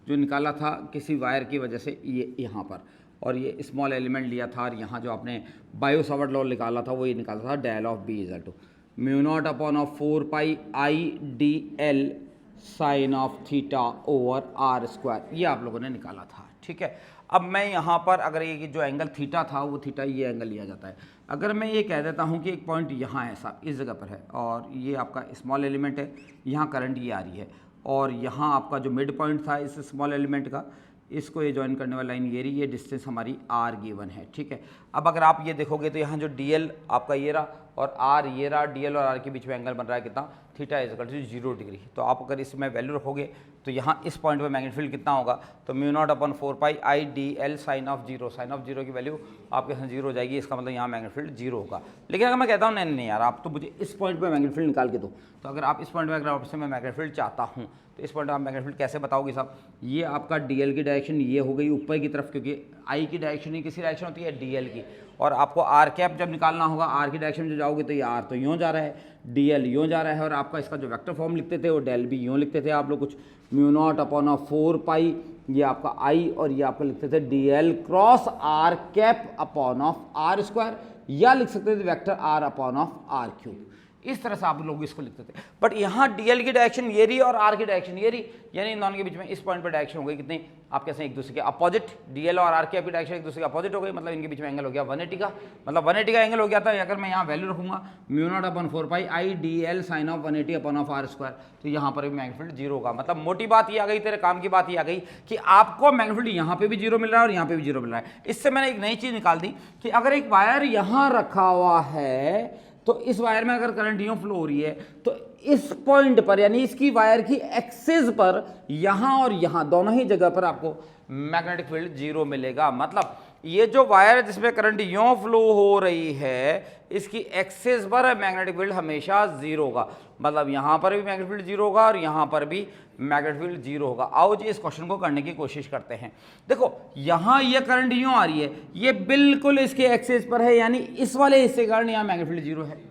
जो निकाला था किसी वायर की वजह से ये यहाँ पर, और ये स्मॉल एलिमेंट लिया था, और यहाँ जो आपने बायो सावर्ट लॉ निकाला था वो ये निकाला था del of B equal to mu naught upon of 4 pi I d L sine of theta over R square, ये आप लोगों ने निकाला था। ठीक है, अब मैं यहाँ पर अगर ये जो एंगल थीटा था वो थीटा ये एंगल लिया जाता है। अगर मैं ये कह देता हूँ कि एक पॉइंट यहाँ है साहब, इस जगह पर है, और ये आपका स्मॉल एलिमेंट है, यहाँ करंट ये आ रही है, और यहाँ आपका जो मिड पॉइंट था इस स्मॉल एलिमेंट का, इसको ये ज्वाइन करने वाला लाइन ये रही, ये डिस्टेंस हमारी आर गिवन है। ठीक है, अब अगर आप ये देखोगे तो यहाँ जो डीएल आपका ये रहा और आर ये रहा, डीएल और आर के बीच में एंगल बन रहा है कितना, theta is equal to 0 degree. तो आप अगर इसमें वैल्यू रखोगे तो यहाँ इस पॉइंट पे मैग्नेटिक फील्ड कितना होगा, तो mu naught upon 4 pi I D L sine of 0, sine of 0 की वैल्यू आपके यहाँ 0 हो जाएगी, इसका मतलब यहाँ मैग्नेटिक फील्ड 0 होगा। लेकिन अगर मैं कहता हूँ नहीं यार, आप तो मुझे इस पॉइंट पर मैग्नेटिक फील्ड निकाल के दो, तो अगर आप इस पॉइंट पर अगर आपसे मैं मैग्नेटिक फील्ड चाहता हूँ तो इस पॉइंट आप मैग्नेटिक फील्ड कैसे बताओगे साहब, ये आपका डीएल की डायरेक्शन ये हो गई ऊपर की तरफ, क्योंकि आई की डायरेक्शन ही किसी डायरेक्शन होती है, डीएल की, और आपको आर कैप जब निकालना होगा आर की डायरेक्शन में जो जाओगे तो ये आर तो यूँ जा रहा है, डीएल यूँ जा रहा है, और आपका इसका जो वेक्टर फॉर्म लिखते थे वो डेल भी यूँ लिखते थे आप लोग कुछ, mu naught upon of 4 pi ये आपका आई, और ये आपका लिखते थे DL cross R cap upon of R square, या लिख सकते थे vector R upon of R cube. इस तरह से आप लोग इसको लिखते थे, बट यहाँ डीएल की डायरेक्शन ये रही और आर की डायरेक्शन ये रही, यानी इन दोनों के बीच में इस पॉइंट पर डायरेक्शन हो गई कितनी, आप कैसे एक दूसरे के अपोजिट, डीएल और आर की डायरेक्शन एक दूसरे के अपोजिट हो गई, मतलब इनके बीच में एंगल हो गया 180 का, मतलब 180 का एंगल हो गया था। अगर मैं यहाँ वैल्यू रखूंगा mu naught upon 4 pi I D L sine of 180 upon of R square, तो यहाँ पर भी मैग्नेटिक फील्ड 0 होगा। मतलब मोटी बात ये आ गई, तेरे काम की बात ये आ गई कि आपको मैग्नेटिक फील्ड यहाँ पे भी 0 मिल रहा है और यहाँ पे भी 0 मिल रहा है। इससे मैंने एक नई चीज़ निकाल दी कि अगर एक वायर यहाँ रखा हुआ है तो इस वायर में अगर करंट यूं फ्लो हो रही है तो इस पॉइंट पर, यानी इसकी वायर की एक्सिस पर, यहां और यहां दोनों ही जगह पर आपको मैग्नेटिक फील्ड 0 मिलेगा। मतलब ये जो वायर है जिसमें करंट यूं फ्लो हो रही है, इसकी एक्सिस पर मैग्नेटिक फील्ड हमेशा 0 होगा। मतलब यहां पर भी मैग्नेटिक फील्ड 0 होगा और यहां पर भी मैग्नेटिक फील्ड 0 होगा। आओ जी इस क्वेश्चन को करने की कोशिश करते हैं। देखो यहां ये करंट यूं आ रही है, ये बिल्कुल इसके एक्सिस पर है, यानी इस वाले हिस्से के कारण यहां मैग्नेटिक फील्ड 0 है।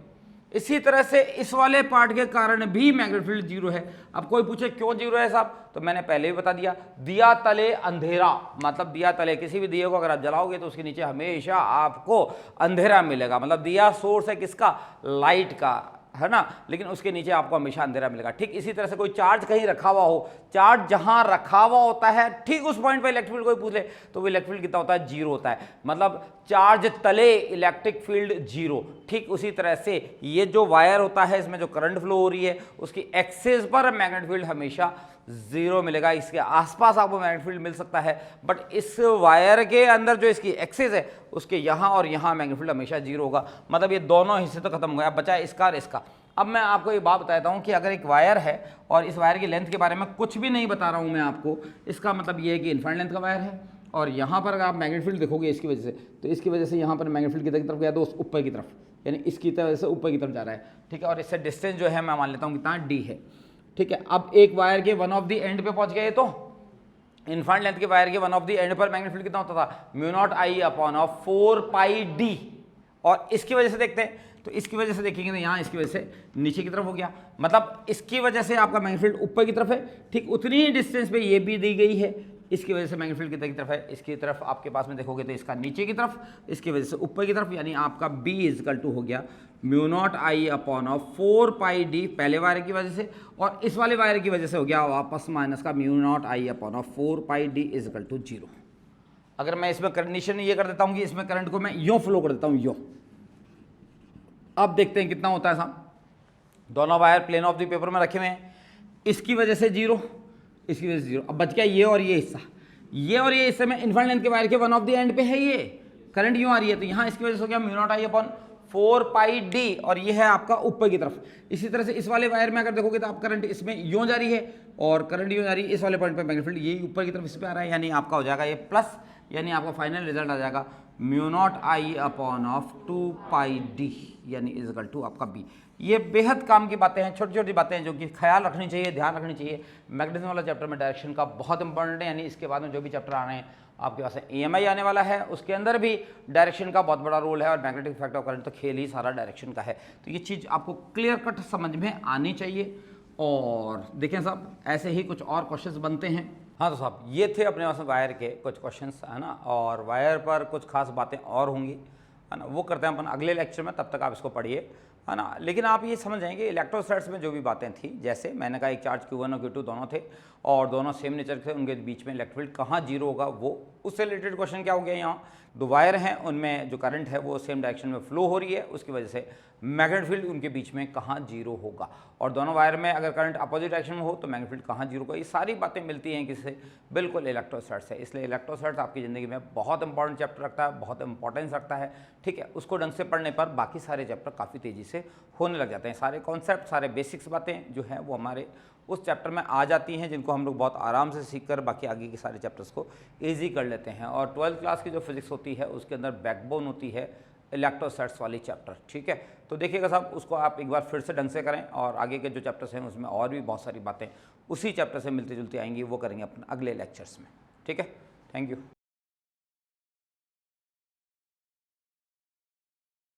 इसी तरह से इस वाले पार्ट के कारण भी मैग्नेटिक फील्ड 0 है। अब कोई पूछे क्यों 0 है साहब, तो मैंने पहले भी बता दिया, दिया तले अंधेरा, मतलब दिया तले किसी भी दिए को अगर आप जलाओगे तो उसके नीचे हमेशा आपको अंधेरा मिलेगा। मतलब दिया सोर्स है किसका, लाइट का, है ना, लेकिन उसके नीचे आपको हमेशा अंधेरा मिलेगा। ठीक इसी तरह से कोई चार्ज कहीं रखा हुआ हो, चार्ज जहां रखा हुआ होता है ठीक उस पॉइंट पे इलेक्ट्रिक फील्ड कोई पूछ ले तो वो इलेक्ट्रिक फील्ड कितना होता है, 0 होता है। मतलब चार्ज तले इलेक्ट्रिक फील्ड 0। ठीक उसी तरह से ये जो वायर होता है इसमें जो करंट फ्लो हो रही है उसकी एक्सिस पर मैग्नेटिक फील्ड हमेशा 0 मिलेगा। इसके आसपास आपको मैग्नेटिक फील्ड मिल सकता है, बट इस वायर के अंदर जो इसकी एक्सिस है उसके यहाँ और यहाँ मैग्नेटिक फील्ड हमेशा 0 होगा। मतलब ये दोनों हिस्से तो खत्म हो गया, बचा इसका और इसका। अब मैं आपको एक बात बताता हूँ कि अगर एक वायर है और इस वायर की लेंथ के बारे में कुछ भी नहीं बता रहा हूँ मैं आपको, इसका मतलब ये है कि इनफाइनाइट लेंथ का वायर है, और यहाँ पर अगर आप मैग्नेटिक फील्ड देखोगे इसकी वजह से, तो इसकी वजह से यहाँ पर मैग्नेटिक फील्ड किधर की तरफ गया, तो ऊपर की तरफ, यानी इसकी तरफ से ऊपर की तरफ जा रहा है। ठीक है, और इससे डिस्टेंस जो है मैं मान लेता हूँ कितना, d है। ठीक है, अब एक वायर के वन ऑफ द एंड पे पहुंच गए, तो इनफाइनाइट लेंथ के वायर के वन ऑफ द एंड पर मैग्नेटिक फील्ड कितना होता था, mu naught I upon of 4 pi D. और इसकी वजह से देखते हैं, तो इसकी वजह से देखेंगे तो यहाँ इसकी वजह से नीचे की तरफ हो गया, मतलब इसकी वजह से आपका मैग्नेटिक फील्ड ऊपर की तरफ है। ठीक उतनी ही डिस्टेंस पे ये भी दी गई है, इसकी वजह से मैग्नेटिक फील्ड कितने की तरफ है, इसकी तरफ आपके पास में देखोगे तो इसका नीचे की तरफ, इसकी वजह से ऊपर की तरफ, यानी आपका B इजकल टू हो गया mu naught I upon of 4 pi D पहले वायर की वजह से, और इस वाले वायर की वजह से हो गया वापस माइनस का mu naught I upon of 4 pi D equal to 0। अगर मैं इसमें कंडीशन ये कर देता हूँ कि इसमें करंट को मैं यूँ फ्लो कर देता हूँ, यूँ, अब देखते हैं कितना होता है साहब। दोनों wire plane of the paper में रखे हुए हैं, इसकी वजह से 0, इसकी वजह से 0। अब बच गया ये और ये हिस्सा, ये और ये हिस्से में इनफाइनाइट लेंथ के वायर के वन ऑफ द एंड पे है, ये करंट यूँ आ रही है, तो यहाँ इसकी वजह से हो गया mu naught I upon 4 pi D, और ये है आपका ऊपर की तरफ। इसी तरह से इस वाले वायर में अगर देखोगे तो आप करंट इसमें यूँ जा रही है और करंट यूँ जा रही है, इस वाले पॉइंट पे मैग्नेटिक फील्ड ये ऊपर की तरफ इस पे आ रहा है, यानी आपका हो जाएगा ये प्लस, यानी आपका फाइनल रिजल्ट आ जाएगा mu naught I upon of 2 pi D, यानी इजकल टू आपका बी। ये बेहद काम की बातें हैं, छोटी छोटी बातें हैं जो कि ख्याल रखनी चाहिए, ध्यान रखनी चाहिए। मैग्नेटिज्म वाला चैप्टर में डायरेक्शन का बहुत इंपॉर्टेंट है, यानी इसके बाद में जो भी चैप्टर आ रहे हैं आपके पास EMI आने वाला है, उसके अंदर भी डायरेक्शन का बहुत बड़ा रोल है, और मैग्नेटिक इफेक्ट ऑफ करंट तो खेल ही सारा डायरेक्शन का है। तो ये चीज़ आपको क्लियर कट समझ में आनी चाहिए। और देखें साहब ऐसे ही कुछ और क्वेश्चंस बनते हैं। हाँ तो साहब ये थे अपने पास वायर के कुछ क्वेश्चंस, है ना, और वायर पर कुछ खास बातें और होंगी, है ना, वो करते हैं अपन अगले लेक्चर में। तब तक आप इसको पढ़िए, है ना। लेकिन आप ये समझ जाएंगे इलेक्ट्रोस्टैट्स में जो भी बातें थी, जैसे मैंने कहा एक चार्ज Q1 और Q2 दोनों थे और दोनों सेम नेचर थे, उनके बीच में इलेक्ट्रिक फील्ड कहाँ जीरो होगा, वो उससे रिलेटेड क्वेश्चन क्या हो गया। यहाँ दो वायर हैं, उनमें जो करंट है वो सेम डायरेक्शन में फ्लो हो रही है, उसकी वजह से मैग्नेटिक फील्ड उनके बीच में कहाँ जीरो होगा, और दोनों वायर में अगर करंट अपोजिट डायरेक्शन में हो तो मैग्नेटिक फील्ड कहाँ जीरो होगा। ये सारी बातें मिलती हैं किससे, बिल्कुल इलेक्ट्रोस्टैट्स से। इसलिए इलेक्ट्रोस्टैट्स आपकी ज़िंदगी में बहुत इंपॉर्टेंट चैप्टर रखता है, बहुत इंपॉर्टेंस रखता है, ठीक है। उसको ढंग से पढ़ने पर बाकी सारे चैप्टर काफ़ी तेज़ी से होने लग जाते हैं। सारे कॉन्सेप्ट, सारे बेसिक्स बातें जो हैं वो हमारे उस चैप्टर में आ जाती हैं, जिनको हम लोग बहुत आराम से सीख कर बाकी आगे के सारे चैप्टर्स को ईजी कर लेते हैं। और 12th क्लास की जो फिजिक्स होती है उसके अंदर बैकबोन होती है इलेक्ट्रोस्टैट्स वाली चैप्टर, ठीक है। तो देखिएगा साहब, उसको आप एक बार फिर से ढंग से करें, और आगे के जो चैप्टर्स हैं उसमें और भी बहुत सारी बातें उसी चैप्टर से मिलती जुलती आएंगी, वो करेंगे अपने अगले लेक्चर्स में, ठीक है। Thank you.